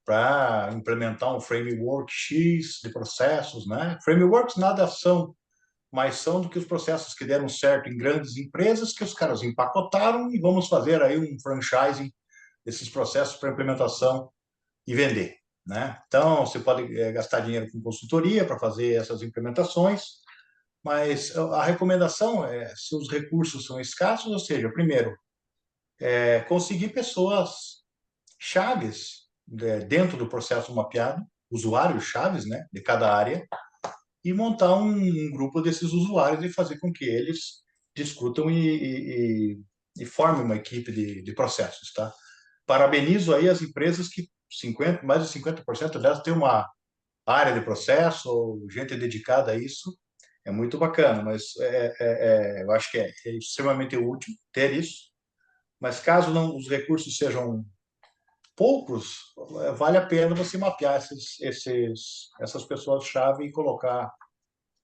para implementar um framework X de processos, né? Frameworks nada são, mas são do que os processos que deram certo em grandes empresas que os caras empacotaram e vamos fazer aí um franchising desses processos para implementação e vender, né? Então, você pode gastar dinheiro com consultoria para fazer essas implementações, mas a recomendação é, se os recursos são escassos, ou seja, primeiro, conseguir pessoas chaves dentro do processo mapeado, usuários chaves, né, de cada área, e montar um grupo desses usuários e fazer com que eles discutam e formem uma equipe de processos, tá? Parabenizo aí as empresas que mais de 50% delas têm uma área de processo, ou gente dedicada a isso, é muito bacana, mas eu acho que é extremamente útil ter isso, mas caso não os recursos sejam poucos, vale a pena você mapear essas pessoas-chave e colocar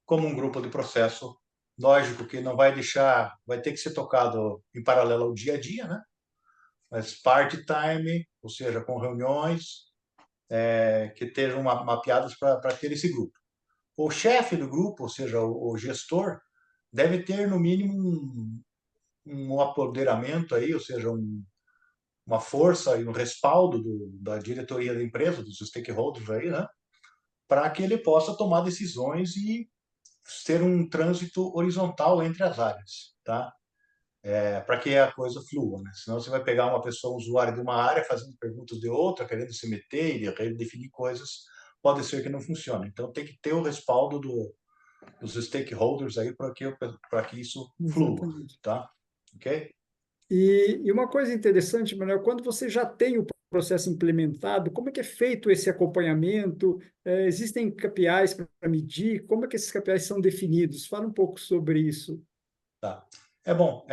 como um grupo de processo. Lógico que não vai deixar, vai ter que ser tocado em paralelo ao dia a dia, né? Mas part-time, ou seja, com reuniões que estejam mapeadas para ter esse grupo. O chefe do grupo, ou seja, o gestor, deve ter, no mínimo, um apoderamento aí, ou seja, uma força e um respaldo da diretoria da empresa, dos stakeholders aí, né? Para que ele possa tomar decisões e ter um trânsito horizontal entre as áreas, tá? Para que a coisa flua, né? Senão você vai pegar uma pessoa, um usuário de uma área, fazendo perguntas de outra, querendo se meter e redefinir coisas, pode ser que não funcione. Então tem que ter o respaldo dos stakeholders aí para que isso flua, Exatamente. tá? Ok? E uma coisa interessante, Manuel, quando você já tem o processo implementado, como é que é feito esse acompanhamento? Existem KPIs para medir? Como é que esses KPIs são definidos? Fala um pouco sobre isso. Tá. Bom.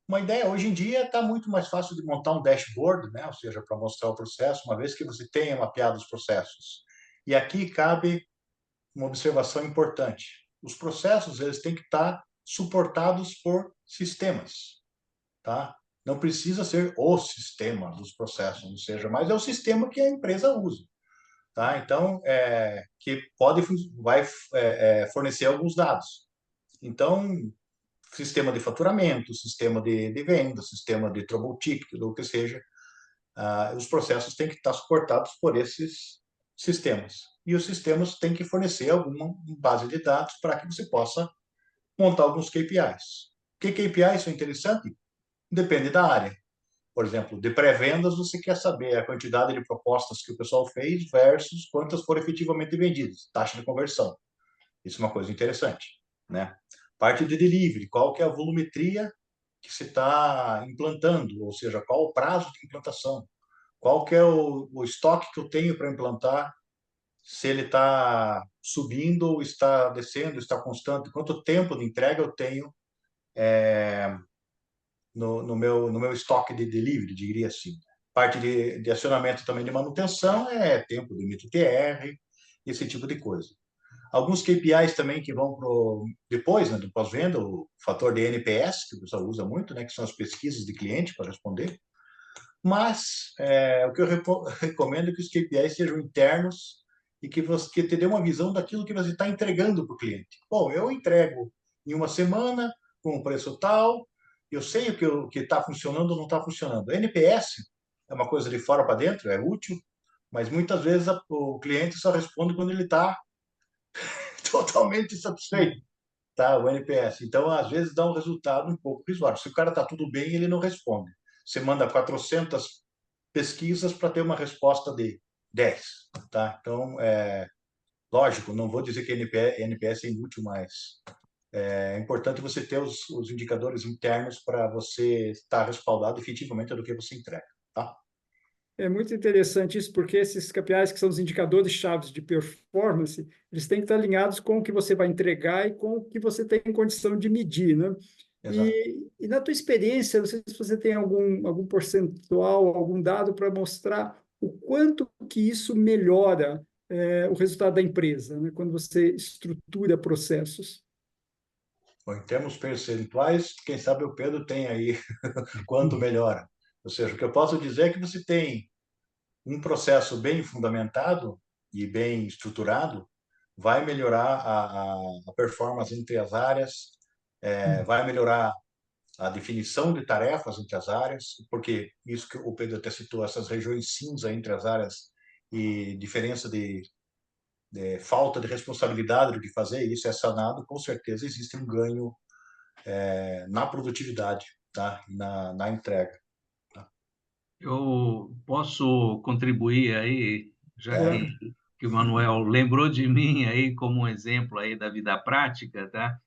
Uma ideia, hoje em dia está muito mais fácil de montar um dashboard, né? Ou seja, para mostrar o processo, uma vez que você tenha mapeado os processos. E aqui cabe uma observação importante. Os processos, eles têm que estar suportados por sistemas, tá? Não precisa ser o sistema dos processos, ou seja, mas é o sistema que a empresa usa, tá? Então, que vai fornecer alguns dados. Então, sistema de faturamento, sistema de venda, sistema de troubleshooting, ou o que seja, os processos têm que estar suportados por esses sistemas. E os sistemas têm que fornecer alguma base de dados para que você possa montar alguns KPIs. Que KPIs são interessantes? Depende da área. Por exemplo, de pré-vendas, você quer saber a quantidade de propostas que o pessoal fez versus quantas foram efetivamente vendidas, taxa de conversão. Isso é uma coisa interessante, né? Parte de delivery, qual que é a volumetria que se está implantando, ou seja, qual o prazo de implantação, qual que é o estoque que eu tenho para implantar, se ele está subindo ou está descendo, está constante, quanto tempo de entrega eu tenho no meu estoque de delivery, diria assim. Parte de acionamento também de manutenção é tempo do MTTR, esse tipo de coisa. Alguns KPIs também que vão depois, né, do pós-venda, o fator de NPS, que o pessoal usa muito, né, que são as pesquisas de cliente para responder. Mas o que eu recomendo é que os KPIs sejam internos e que você te dê uma visão daquilo que você está entregando para o cliente. Bom, eu entrego em uma semana, com um preço tal, eu sei o que está funcionando ou não está funcionando. NPS é uma coisa de fora para dentro, é útil, mas muitas vezes o cliente só responde quando ele está totalmente satisfeito, tá? O NPS. Então, às vezes, dá um resultado um pouco visual. Se o cara está tudo bem, ele não responde. Você manda 400 pesquisas para ter uma resposta de 10, tá? Então, lógico, não vou dizer que NPS é inútil, mas é importante você ter os indicadores internos para você estar respaldado efetivamente do que você entrega, tá? É muito interessante isso, porque esses KPIs, que são os indicadores chaves de performance, eles têm que estar alinhados com o que você vai entregar e com o que você tem condição de medir, né? Exato. E na tua experiência, não sei se você tem algum percentual, algum dado para mostrar o quanto que isso melhora o resultado da empresa, né? Quando você estrutura processos. Bom, em termos percentuais, quem sabe o Pedro tem aí quanto melhora. Ou seja, o que eu posso dizer é que você tem um processo bem fundamentado e bem estruturado, vai melhorar a performance entre as áreas, vai melhorar a definição de tarefas entre as áreas, porque isso que o Pedro até citou, essas regiões cinza entre as áreas e diferença de falta de responsabilidade do que fazer, isso é sanado, com certeza existe um ganho na produtividade, tá? Na entrega. Eu posso contribuir aí, já Claro. que o Manuel lembrou de mim aí como um exemplo aí da vida prática, tá?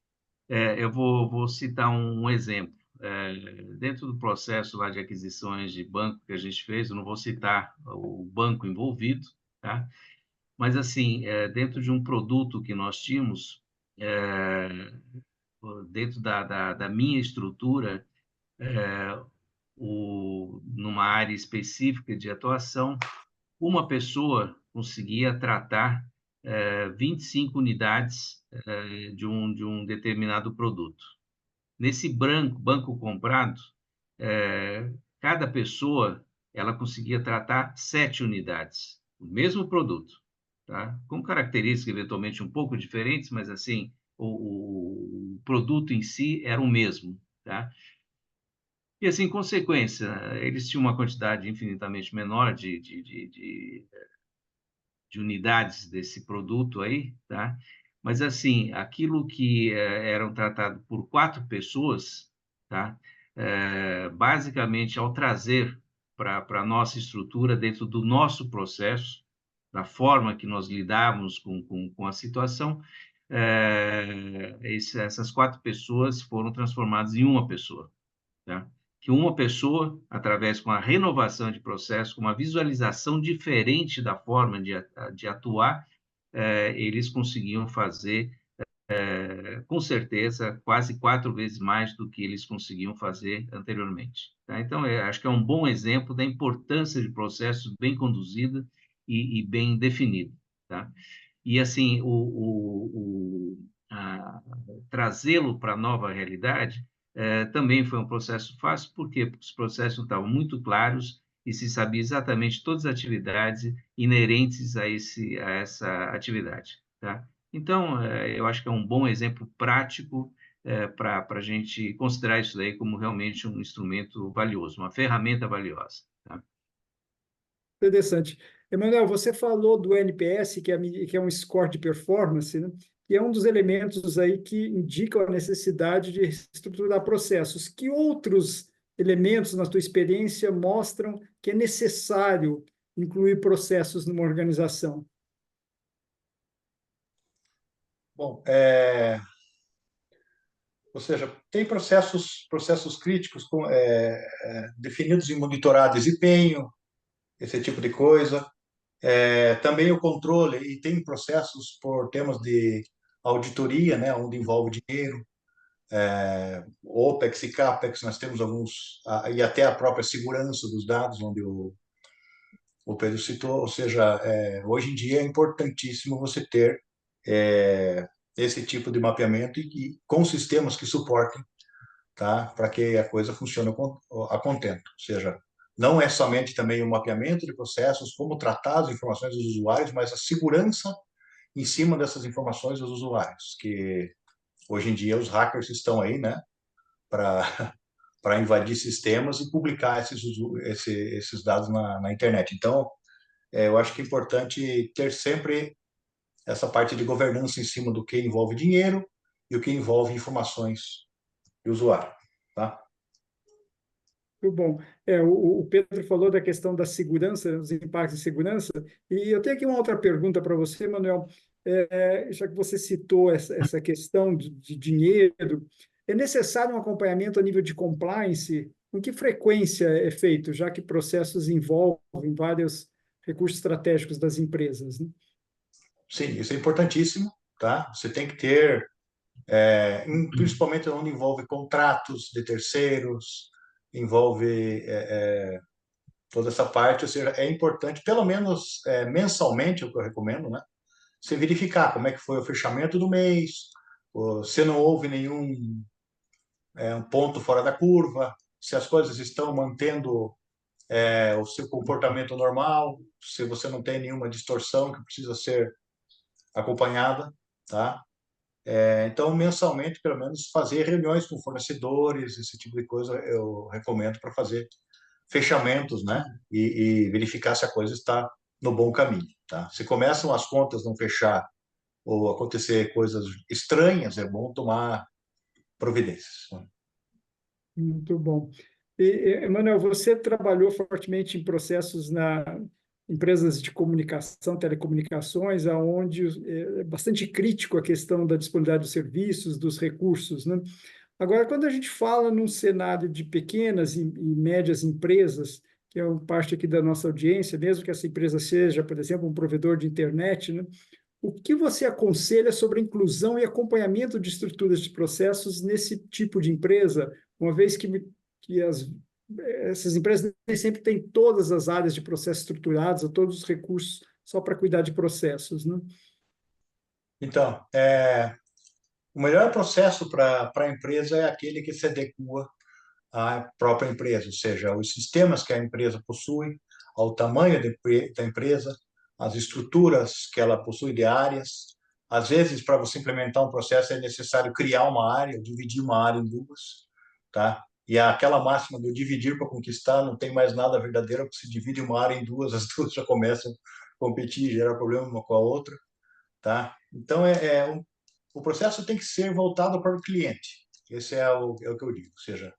Eu vou citar um exemplo. Dentro do processo lá de aquisições de banco que a gente fez, eu não vou citar o banco envolvido, tá? Mas, assim, dentro de um produto que nós tínhamos, dentro da minha estrutura, numa área específica de atuação, uma pessoa conseguia tratar 25 unidades de um determinado produto. Nesse banco comprado, cada pessoa ela conseguia tratar 7 unidades, o mesmo produto, tá? Com características eventualmente um pouco diferentes, mas assim o produto em si era o mesmo, tá? E assim, em consequência, eles tinham uma quantidade infinitamente menor de unidades desse produto aí, tá? Mas assim, aquilo que eram tratado por 4 pessoas, tá? Basicamente, ao trazer para a nossa estrutura, dentro do nosso processo, da forma que nós lidávamos com a situação, essas 4 pessoas foram transformadas em uma pessoa, tá? Que uma pessoa, através com a renovação de processo, com uma visualização diferente da forma de atuar, eles conseguiam fazer, com certeza, quase 4 vezes mais do que eles conseguiam fazer anteriormente. Tá? Então, acho que é um bom exemplo da importância de processos bem conduzidos e bem definidos. Tá? E, assim, trazê-lo para a nova realidade também foi um processo fácil, por quê? Porque os processos estavam muito claros e se sabia exatamente todas as atividades inerentes a essa atividade. Tá? Então, eu acho que é um bom exemplo prático para a gente considerar isso daí como realmente um instrumento valioso, uma ferramenta valiosa. Tá? Interessante. Emanuel, você falou do NPS, que é um score de performance, né? E é um dos elementos aí que indicam a necessidade de estruturar processos. Que outros elementos na tua experiência mostram que é necessário incluir processos numa organização? Bom, ou seja, tem processos críticos definidos em monitorar desempenho, esse tipo de coisa. Também o controle, e tem processos por temas de auditoria, né, onde envolve dinheiro, OPEX e CAPEX, nós temos alguns, e até a própria segurança dos dados, onde o Pedro citou, ou seja, hoje em dia é importantíssimo você ter esse tipo de mapeamento e com sistemas que suportem, tá, para que a coisa funcione a contento. Ou seja, não é somente também o mapeamento de processos, como tratar as informações dos usuários, mas a segurança em cima dessas informações dos usuários, que hoje em dia os hackers estão aí, né, para para invadir sistemas e publicar esses dados na internet. Então, eu acho que é importante ter sempre essa parte de governança em cima do que envolve dinheiro e o que envolve informações do usuário, tá? Muito bom. O Pedro falou da questão da segurança, dos impactos de segurança, e eu tenho aqui uma outra pergunta para você, Manuel. Já que você citou essa questão de dinheiro, é necessário um acompanhamento a nível de compliance? Com que frequência é feito, já que processos envolvem vários recursos estratégicos das empresas, né? Sim, isso é importantíssimo, tá? Você tem que ter, principalmente onde envolve contratos de terceiros, envolve toda essa parte, ou seja, é importante, pelo menos mensalmente, é o que eu recomendo, né? Você verificar como é que foi o fechamento do mês, se não houve nenhum um ponto fora da curva, se as coisas estão mantendo o seu comportamento normal, se você não tem nenhuma distorção que precisa ser acompanhada, tá? Então, mensalmente, pelo menos, fazer reuniões com fornecedores, esse tipo de coisa eu recomendo para fazer fechamentos, né? E verificar se a coisa está no bom caminho, tá? Se começam as contas não fechar ou acontecer coisas estranhas, é bom tomar providências, né? Muito bom. Emanuel, você trabalhou fortemente em processos na empresas de comunicação, telecomunicações, aonde é bastante crítico a questão da disponibilidade dos serviços, dos recursos, né? Agora, quando a gente fala num cenário de pequenas e médias empresas, que é uma parte aqui da nossa audiência, mesmo que essa empresa seja, por exemplo, um provedor de internet, né? O que você aconselha sobre a inclusão e acompanhamento de estruturas de processos nesse tipo de empresa, uma vez que essas empresas nem sempre têm todas as áreas de processo estruturadas, ou todos os recursos só para cuidar de processos, né? Então, o melhor processo para a empresa é aquele que se adequa à própria empresa, ou seja, os sistemas que a empresa possui, ao tamanho da empresa, as estruturas que ela possui de áreas. Às vezes, para você implementar um processo, é necessário criar uma área, dividir uma área em duas, tá? E aquela máxima do dividir para conquistar, não tem mais nada verdadeiro, porque se divide uma área em duas, as duas já começam a competir, gerar problema uma com a outra, tá? Então, o processo tem que ser voltado para o cliente. Esse é o que eu digo. Ou seja,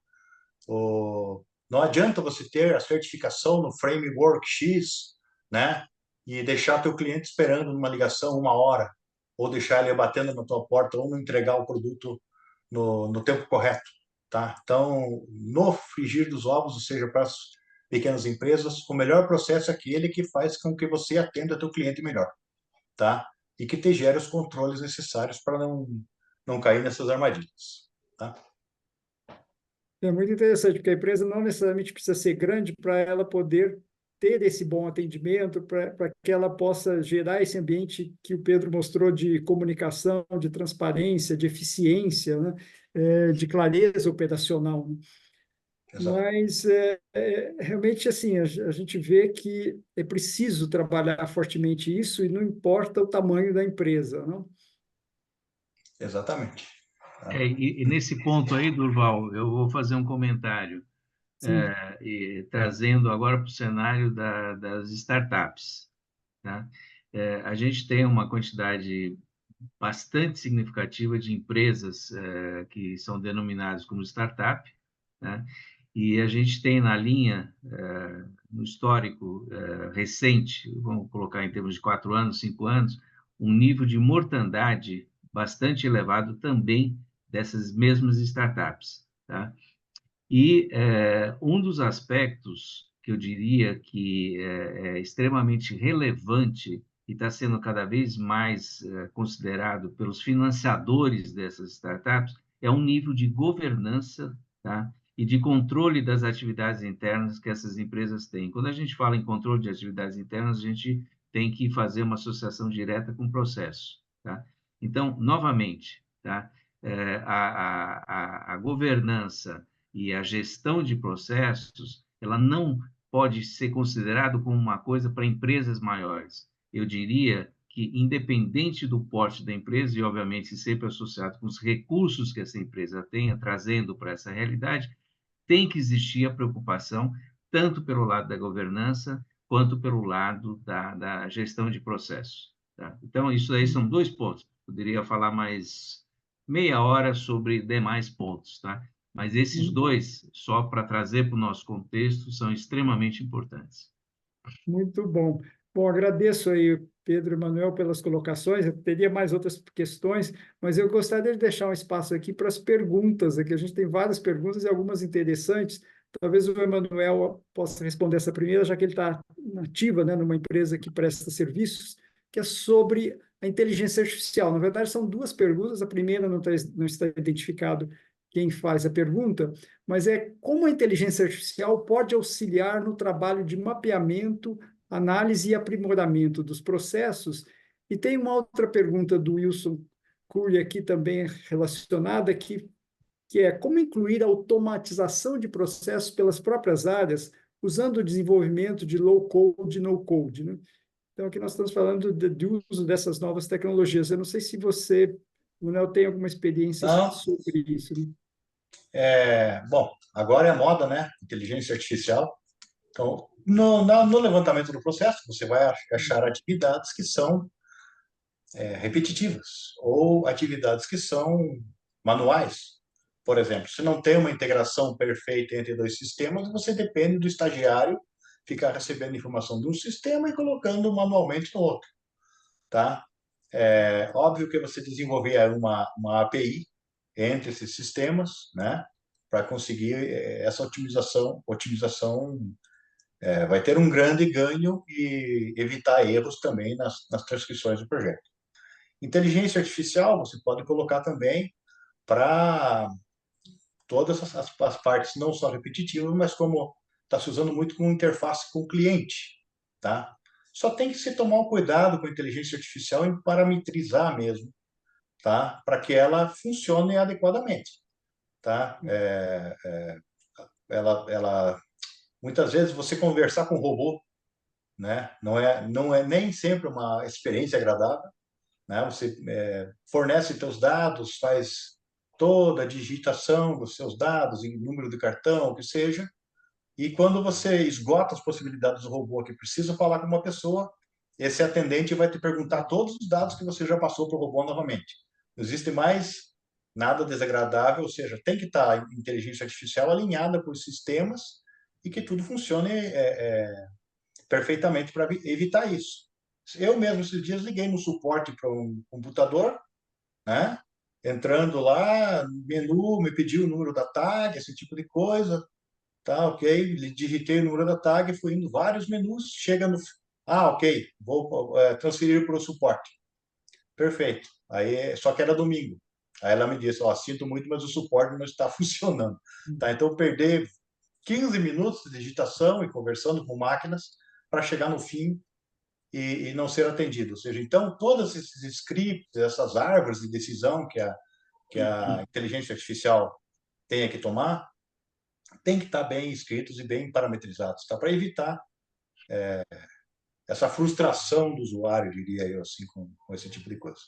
não adianta você ter a certificação no framework X, né? E deixar teu cliente esperando numa ligação 1 hora, ou deixar ele batendo na tua porta, ou não entregar o produto no tempo correto, tá? Então, no frigir dos ovos, ou seja, para as pequenas empresas, o melhor processo é aquele que faz com que você atenda teu cliente melhor, tá? E que te gere os controles necessários para não cair nessas armadilhas, tá? É muito interessante, porque a empresa não necessariamente precisa ser grande para ela poder ter esse bom atendimento, para que ela possa gerar esse ambiente que o Pedro mostrou de comunicação, de transparência, de eficiência, né? De clareza operacional, né? Exato. Mas realmente assim a gente vê que é preciso trabalhar fortemente isso e não importa o tamanho da empresa, não? Exatamente. Tá? E nesse ponto aí, Durval, eu vou fazer um comentário, Sim, trazendo agora para o cenário das startups, tá? A gente tem uma quantidade bastante significativa de empresas que são denominadas como startup, né? E a gente tem na linha, no histórico recente, vamos colocar em termos de 4 anos, 5 anos, um nível de mortandade bastante elevado também dessas mesmas startups, tá? E um dos aspectos que eu diria que é extremamente relevante e está sendo cada vez mais considerado pelos financiadores dessas startups é um nível de governança, tá? E de controle das atividades internas que essas empresas têm. Quando a gente fala em controle de atividades internas, a gente tem que fazer uma associação direta com o processo, tá? Então, novamente, tá? A governança e a gestão de processos, ela não pode ser considerada como uma coisa para empresas maiores. Eu diria que, independente do porte da empresa, e obviamente sempre associado com os recursos que essa empresa tenha, trazendo para essa realidade, tem que existir a preocupação, tanto pelo lado da governança, quanto pelo lado da gestão de processos. Tá? Então, isso aí são 2 pontos. Poderia falar mais meia hora sobre demais pontos, tá? Mas esses 2, só para trazer para o nosso contexto, são extremamente importantes. Muito bom. Bom, agradeço aí, Pedro e Manuel, pelas colocações. Eu teria mais outras questões, mas eu gostaria de deixar um espaço aqui para as perguntas. Aqui a gente tem várias perguntas e algumas interessantes. Talvez o Emanuel possa responder essa primeira, já que ele está nativa, né, numa empresa que presta serviços, que é sobre a inteligência artificial. Na verdade, são 2 perguntas. A primeira não está identificado quem faz a pergunta, mas é como a inteligência artificial pode auxiliar no trabalho de mapeamento, análise e aprimoramento dos processos. E tem uma outra pergunta do Wilson Curry aqui também relacionada, que é como incluir a automatização de processos pelas próprias áreas, usando o desenvolvimento de low-code e no-code, né? Então, aqui nós estamos falando de uso dessas novas tecnologias. Eu não sei se você, Manuel, tem alguma experiência Não, sobre isso, né? bom, agora é a moda, né? Inteligência artificial. Então, no levantamento do processo, você vai achar atividades que são repetitivas ou atividades que são manuais. Por exemplo, se não tem uma integração perfeita entre 2 sistemas, você depende do estagiário ficar recebendo informação de um sistema e colocando manualmente no outro, tá? É óbvio que você desenvolver uma API entre esses sistemas, né, para conseguir essa otimização vai ter um grande ganho e evitar erros também nas transcrições do projeto. Inteligência artificial você pode colocar também para todas as partes, não só repetitivas, mas como está se usando muito com interface com o cliente, tá? Só tem que se tomar um cuidado com a inteligência artificial em parametrizar mesmo, tá? Para que ela funcione adequadamente, tá? Muitas vezes você conversar com um robô, né? Não é nem sempre uma experiência agradável, né? Você fornece seus dados, faz toda a digitação dos seus dados, em número de cartão, o que seja, e quando você esgota as possibilidades do robô que precisa falar com uma pessoa, esse atendente vai te perguntar todos os dados que você já passou para o robô novamente. Não existe mais nada desagradável, ou seja, tem que estar a inteligência artificial alinhada por sistemas e que tudo funcione perfeitamente para evitar isso. Eu mesmo, esses dias, liguei no suporte para um computador, né? Entrando lá, menu, me pediu o número da tag, esse tipo de coisa, tá, ok, digitei o número da tag, fui indo vários menus, chega no... Ah, ok, vou transferir para o suporte. Perfeito. Aí, só que era domingo. Aí ela me disse, ó, sinto muito, mas o suporte não está funcionando. Tá, então, eu perdi 15 minutos de digitação e conversando com máquinas para chegar no fim e não ser atendido. Ou seja, então, todos esses scripts, essas árvores de decisão que a inteligência artificial tem que tomar, tem que estar bem escritos e bem parametrizados, tá? Para evitar essa frustração do usuário, diria eu, assim, com esse tipo de coisa.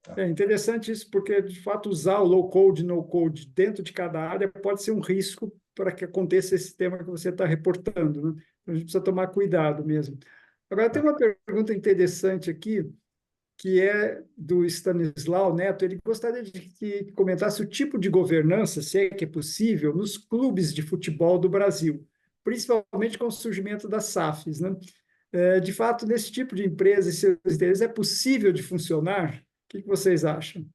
Tá? É interessante isso, porque, de fato, usar o low-code e no-code dentro de cada área pode ser um risco para que aconteça esse tema que você está reportando, né? Então, a gente precisa tomar cuidado mesmo. Agora, tem uma pergunta interessante aqui, que é do Stanislau Neto. Ele gostaria de que comentasse o tipo de governança, se é que é possível, nos clubes de futebol do Brasil, principalmente com o surgimento das SAFs, né? De fato, nesse tipo de empresa e seus interesses, é possível de funcionar? O que vocês acham?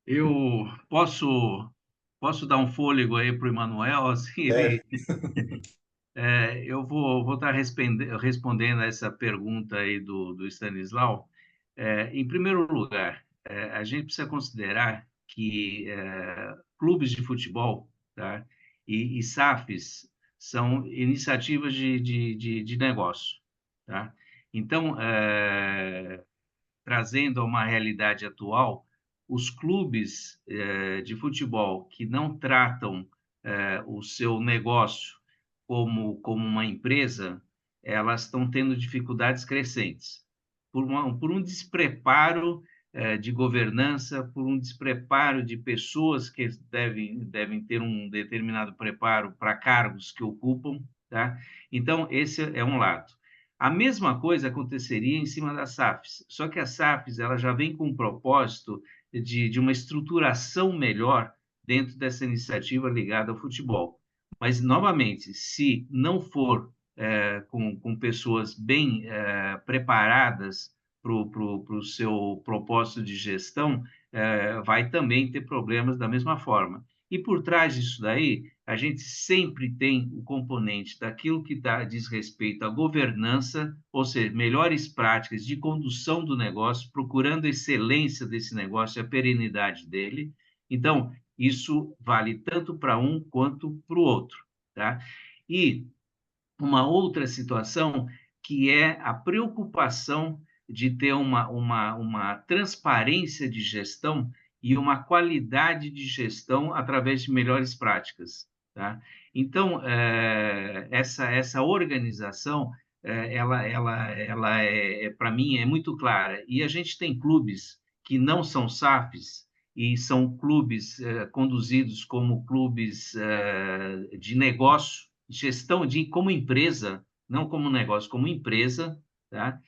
Eu posso dar um fôlego aí para o Emanuel, assim, Deve. eu vou estar respondendo a essa pergunta aí do Stanislau. Em primeiro lugar, a gente precisa considerar que clubes de futebol, tá, e SAFs são iniciativas de negócio. Tá? Então, trazendo a uma realidade atual, os clubes de futebol que não tratam o seu negócio como uma empresa, elas estão tendo dificuldades crescentes por um despreparo de governança, por um despreparo de pessoas que devem ter um determinado preparo para cargos que ocupam, tá? Então, esse é um lado. A mesma coisa aconteceria em cima das SAFs, só que as SAFs ela já vem com um propósito de uma estruturação melhor dentro dessa iniciativa ligada ao futebol. Mas, novamente, se não for com pessoas bem preparadas para o seu propósito de gestão, vai também ter problemas da mesma forma. E por trás disso daí, a gente sempre tem o componente daquilo que diz respeito à governança, ou seja, melhores práticas de condução do negócio, procurando a excelência desse negócio e a perenidade dele. Então, isso vale tanto para um quanto para o outro. Tá? E uma outra situação que é a preocupação de ter uma transparência de gestão e uma qualidade de gestão através de melhores práticas. Tá? Então, essa organização, para mim, é muito clara. E a gente tem clubes que não são SAFs, e são clubes conduzidos como clubes de negócio, gestão como empresa, não como negócio, como empresa, tá?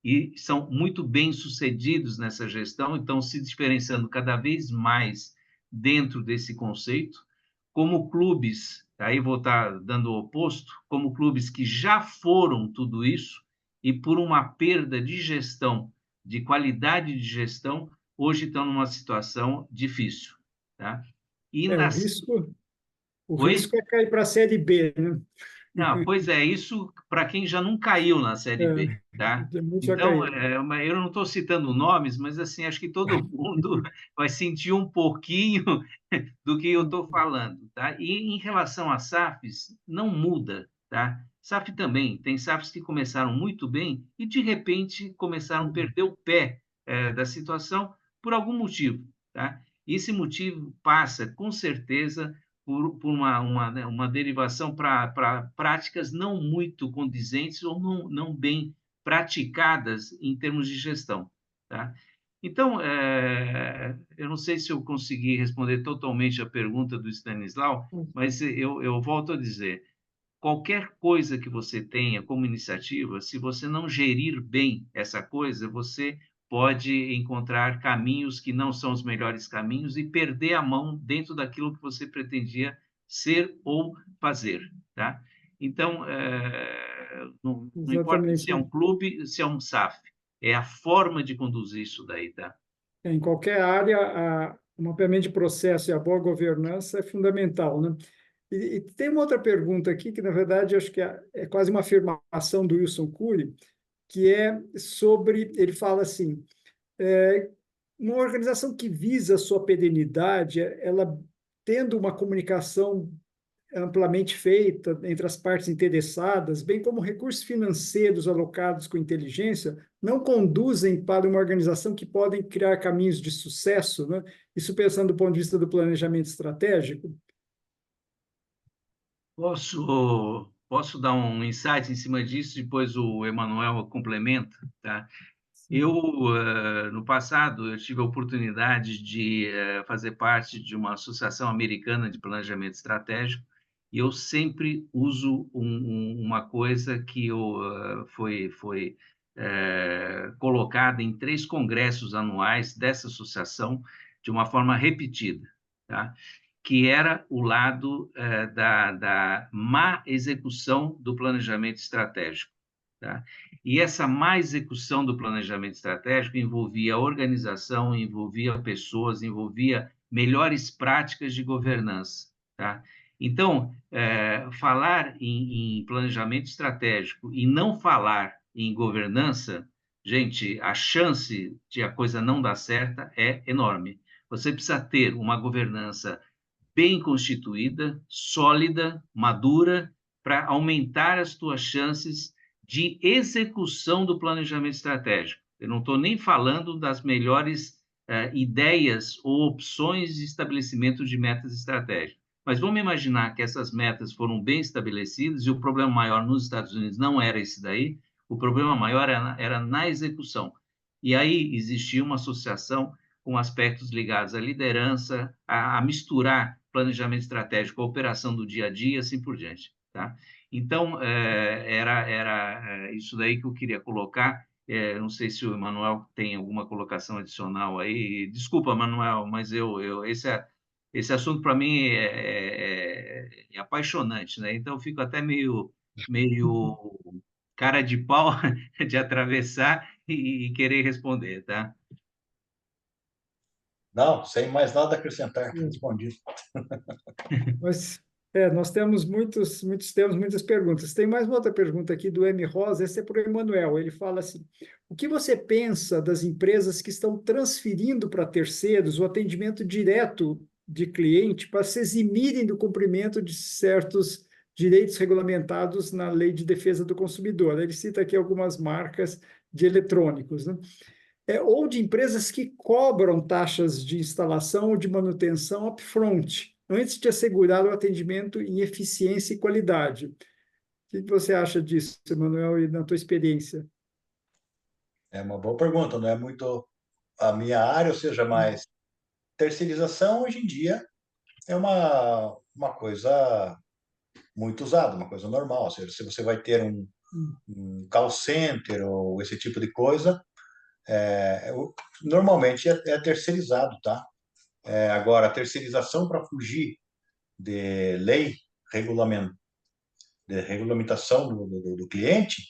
E são muito bem sucedidos nessa gestão, então se diferenciando cada vez mais dentro desse conceito, como clubes, aí vou estar dando o oposto, como clubes que já foram tudo isso e por uma perda de gestão, de qualidade de gestão, hoje estão numa situação difícil, tá? E O nas... risco, o Oi? risco é cair para a Série B, né? Não, pois é, isso para quem já não caiu na Série B, tá? Muitos já Então, caíram. eu não estou citando nomes, mas assim, acho que todo mundo vai sentir um pouquinho do que eu estou falando, tá? E em relação a SAFs, não muda, tá? SAF também, tem SAFs que começaram muito bem e, de repente, começaram a perder o pé da situação por algum motivo, tá? Esse motivo passa, com certeza, por uma derivação para práticas não muito condizentes ou não bem praticadas em termos de gestão. Tá? Então, eu não sei se eu consegui responder totalmente a pergunta do Stanislau, mas eu volto a dizer, qualquer coisa que você tenha como iniciativa, se você não gerir bem essa coisa, você pode encontrar caminhos que não são os melhores caminhos e perder a mão dentro daquilo que você pretendia ser ou fazer, tá? Então, não importa se é Exatamente. um clube, se é um SAF, é a forma de conduzir isso daí, tá? Em qualquer área, o mapeamento de processo e a boa governança é fundamental, né? E tem uma outra pergunta aqui, que na verdade acho que é quase uma afirmação do Wilson Cury, que é sobre, ele fala assim, uma organização que visa a sua perenidade, ela tendo uma comunicação amplamente feita entre as partes interessadas, bem como recursos financeiros alocados com inteligência, não conduzem para uma organização que podem criar caminhos de sucesso, né? Isso pensando do ponto de vista do planejamento estratégico. Posso dar um insight em cima disso, depois o Emanuel complementa, tá? Eu, no passado, eu tive a oportunidade de fazer parte de uma associação americana de planejamento estratégico e eu sempre uso uma coisa que foi colocada em 3 congressos anuais dessa associação de uma forma repetida, tá? Que era o lado da má execução do planejamento estratégico. Tá? E essa má execução do planejamento estratégico envolvia organização, envolvia pessoas, envolvia melhores práticas de governança. Tá? Então, falar em planejamento estratégico e não falar em governança, gente, a chance de a coisa não dar certa é enorme. Você precisa ter uma governança bem constituída, sólida, madura, para aumentar as tuas chances de execução do planejamento estratégico. Eu não estou nem falando das melhores ideias ou opções de estabelecimento de metas estratégicas. Mas vamos imaginar que essas metas foram bem estabelecidas e o problema maior nos Estados Unidos não era esse daí, o problema maior era na execução. E aí existia uma associação com aspectos ligados à liderança, a misturar planejamento estratégico, a operação do dia a dia, assim por diante. Tá? Então, era isso daí que eu queria colocar. Não sei se o Emanuel tem alguma colocação adicional aí. Desculpa, Emanuel, mas esse assunto para mim é apaixonante, né? Então, eu fico até meio cara de pau de atravessar e querer responder, tá? Não, sem mais nada a acrescentar, respondido. Mas nós temos muitas perguntas. Tem mais uma outra pergunta aqui do M. Rosa, essa é para o Emanuel. Ele fala assim: o que você pensa das empresas que estão transferindo para terceiros o atendimento direto de cliente para se eximirem do cumprimento de certos direitos regulamentados na Lei de Defesa do Consumidor? Ele cita aqui algumas marcas de eletrônicos, né? Ou de empresas que cobram taxas de instalação ou de manutenção upfront, antes de assegurar o atendimento em eficiência e qualidade. O que você acha disso, Emanuel, e na tua experiência? É uma boa pergunta, não é muito a minha área, ou seja, mais terceirização hoje em dia é uma coisa muito usada, uma coisa normal. Ou seja, se você vai ter um call center ou esse tipo de coisa, normalmente é terceirizado, tá? Agora, a terceirização para fugir de lei, de regulamentação do cliente,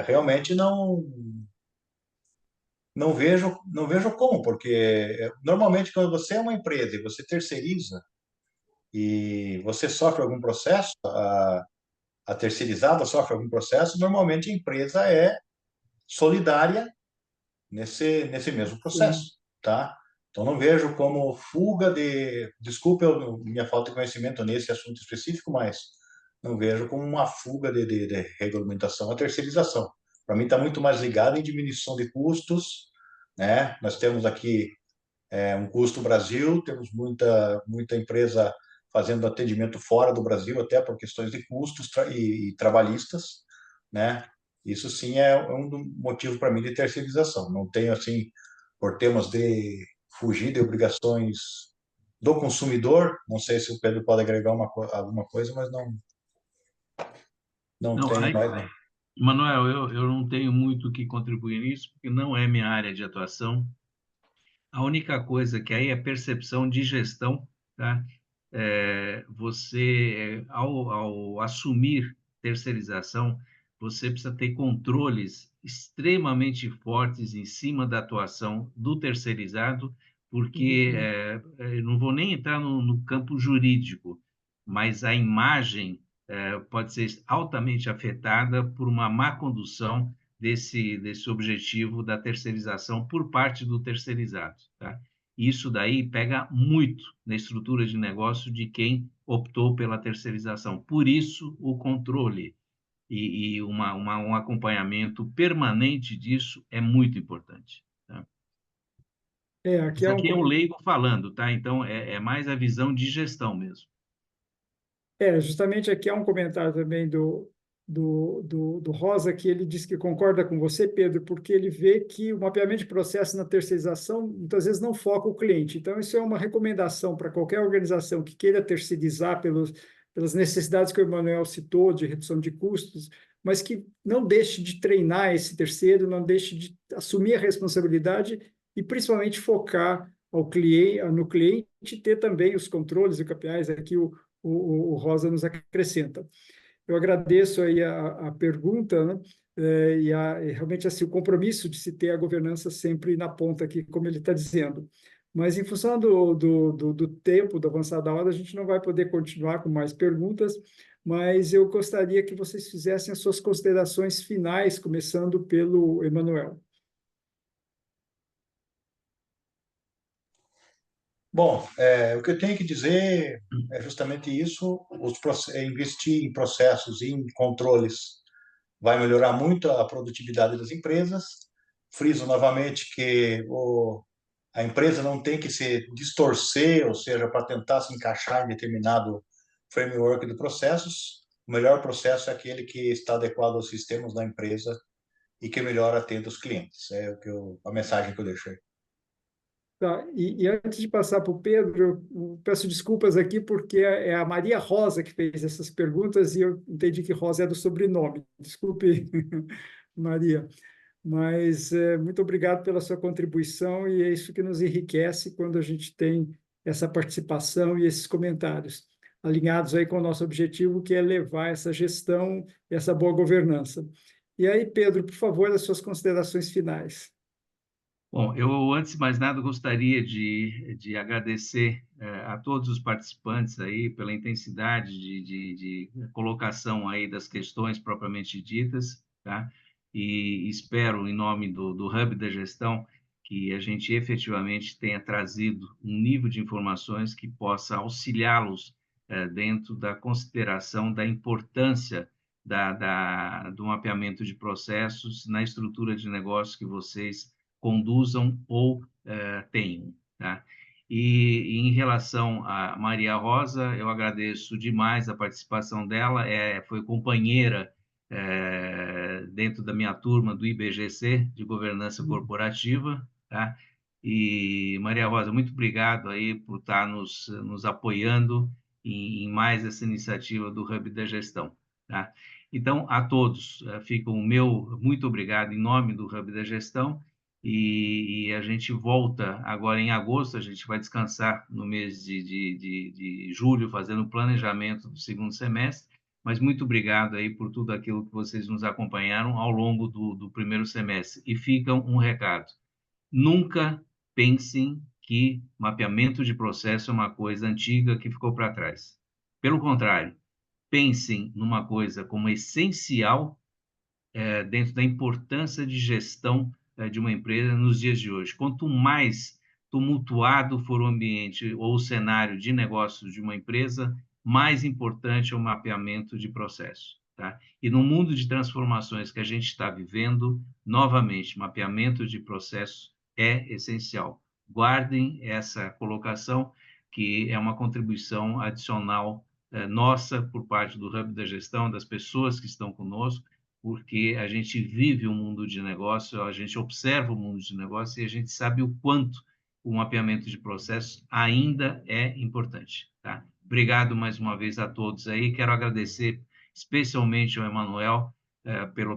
realmente não vejo como, porque normalmente quando você é uma empresa e você terceiriza e você sofre algum processo, a terceirizada sofre algum processo, normalmente a empresa é solidária nesse mesmo processo, Sim. tá? Então, não vejo como fuga de... Desculpe minha falta de conhecimento nesse assunto específico, mas não vejo como uma fuga de regulamentação a terceirização. Para mim, está muito mais ligado em diminuição de custos, né? Nós temos aqui um custo Brasil, temos muita empresa fazendo atendimento fora do Brasil, até por questões de custos e trabalhistas, né? Isso sim é um motivo para mim de terceirização. Não tenho, assim, por temas de fugir de obrigações do consumidor, não sei se o Pedro pode agregar alguma coisa, mas não Não, tenho aí, mais, não. Manuel, eu não tenho muito o que contribuir nisso, porque não é minha área de atuação. A única coisa que aí é percepção de gestão, tá? Ao assumir terceirização, você precisa ter controles extremamente fortes em cima da atuação do terceirizado, porque eu não vou nem entrar no campo jurídico, mas a imagem pode ser altamente afetada por uma má condução desse objetivo da terceirização por parte do terceirizado, tá? Isso daí pega muito na estrutura de negócio de quem optou pela terceirização. Por isso, o controle e um acompanhamento permanente disso é muito importante. Tá? Aqui Isso é um aqui é um comentário. leigo falando, tá? Então, é mais a visão de gestão mesmo. Justamente aqui há um comentário também do Rosa, que ele diz que concorda com você, Pedro, porque ele vê que o mapeamento de processo na terceirização muitas vezes não foca o cliente. Então, isso é uma recomendação para qualquer organização que queira terceirizar pelas necessidades que o Emanuel citou, de redução de custos, mas que não deixe de treinar esse terceiro, não deixe de assumir a responsabilidade e, principalmente, focar no cliente e ter também os controles e KPIs. Aqui o Rosa nos acrescenta. Eu agradeço aí a pergunta, né? E realmente assim, o compromisso de se ter a governança sempre na ponta aqui, como ele está dizendo. Mas, em função do tempo, do avançar da hora, a gente não vai poder continuar com mais perguntas, mas eu gostaria que vocês fizessem as suas considerações finais, começando pelo Emanuel. Bom, o que eu tenho que dizer é justamente isso: investir em processos e em controles vai melhorar muito a produtividade das empresas. Friso novamente que a empresa não tem que se distorcer, ou seja, para tentar se encaixar em determinado framework de processos. O melhor processo é aquele que está adequado aos sistemas da empresa e que melhor atende os clientes. É a mensagem que eu deixei. Tá, e antes de passar para o Pedro, eu peço desculpas aqui, porque é a Maria Rosa que fez essas perguntas e eu entendi que Rosa é do sobrenome. Desculpe, Maria. Mas muito obrigado pela sua contribuição e é isso que nos enriquece quando a gente tem essa participação e esses comentários alinhados aí com o nosso objetivo, que é levar essa gestão e essa boa governança. E aí, Pedro, por favor, as suas considerações finais. Bom, eu, antes de mais nada, gostaria de agradecer a todos os participantes aí pela intensidade de colocação aí das questões propriamente ditas, tá? E espero, em nome do Hub da Gestão, que a gente efetivamente tenha trazido um nível de informações que possa auxiliá-los dentro da consideração da importância do mapeamento de processos na estrutura de negócio que vocês conduzam ou tenham. Tá? E em relação a Maria Rosa, eu agradeço demais a participação dela, foi companheira dentro da minha turma do IBGC, de Governança Corporativa. Tá? E, Maria Rosa, muito obrigado aí por estar nos apoiando em mais essa iniciativa do Hub da Gestão. Tá? Então, a todos, fica o meu muito obrigado em nome do Hub da Gestão. E a gente volta agora em agosto, a gente vai descansar no mês de julho, fazendo o planejamento do segundo semestre, mas muito obrigado aí por tudo aquilo que vocês nos acompanharam ao longo do primeiro semestre. E fica um recado: nunca pensem que mapeamento de processo é uma coisa antiga que ficou para trás. Pelo contrário, pensem numa coisa como essencial dentro da importância de gestão de uma empresa nos dias de hoje. Quanto mais tumultuado for o ambiente ou o cenário de negócios de uma empresa, mais importante é o mapeamento de processo. Tá? E no mundo de transformações que a gente está vivendo, novamente, mapeamento de processo é essencial. Guardem essa colocação, que é uma contribuição adicional nossa por parte do Hub da Gestão, das pessoas que estão conosco, porque a gente vive o mundo de negócio, a gente observa o mundo de negócio e a gente sabe o quanto o mapeamento de processos ainda é importante. Tá? Obrigado mais uma vez a todos aí. Quero agradecer especialmente ao Emanuel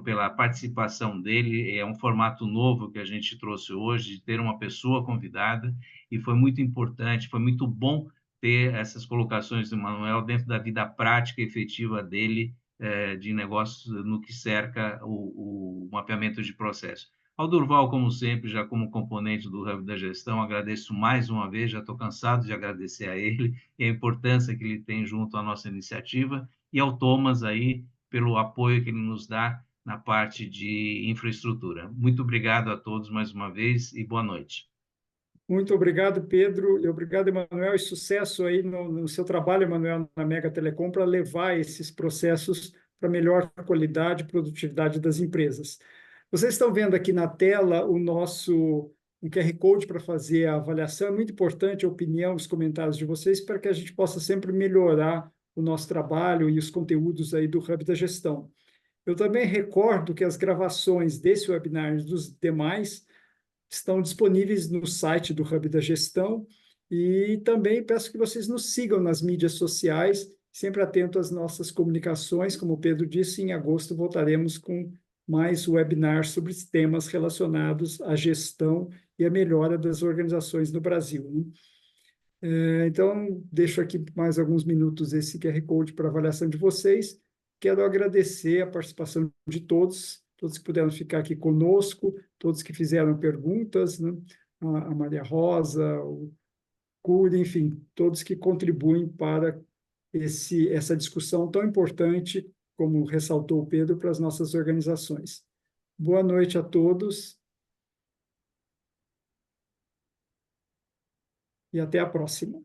pela participação dele. É um formato novo que a gente trouxe hoje, de ter uma pessoa convidada, e foi muito importante, foi muito bom ter essas colocações do Emanuel dentro da vida prática e efetiva dele, de negócios no que cerca o mapeamento de processo. Ao Durval, como sempre, já como componente do Hub da Gestão, agradeço mais uma vez, já estou cansado de agradecer a ele e a importância que ele tem junto à nossa iniciativa, e ao Thomas aí pelo apoio que ele nos dá na parte de infraestrutura. Muito obrigado a todos mais uma vez e boa noite. Muito obrigado, Pedro, e obrigado, Emanuel, e sucesso aí no seu trabalho, Emanuel, na Mega Telecom, para levar esses processos para melhor qualidade e produtividade das empresas. Vocês estão vendo aqui na tela um QR Code para fazer a avaliação. É muito importante a opinião, os comentários de vocês, para que a gente possa sempre melhorar o nosso trabalho e os conteúdos aí do Hub da Gestão. Eu também recordo que as gravações desse webinar e dos demais estão disponíveis no site do Hub da Gestão, e também peço que vocês nos sigam nas mídias sociais sempre atento às nossas comunicações. Como o Pedro disse, em agosto voltaremos com mais webinars sobre temas relacionados à gestão e à melhora das organizações no Brasil, né? Então, deixo aqui mais alguns minutos esse QR Code para avaliação de vocês. Quero agradecer a participação de todos que puderam ficar aqui conosco, todos que fizeram perguntas, né? A Maria Rosa, o Cury, enfim, todos que contribuem para essa discussão tão importante, como ressaltou o Pedro, para as nossas organizações. Boa noite a todos e até a próxima.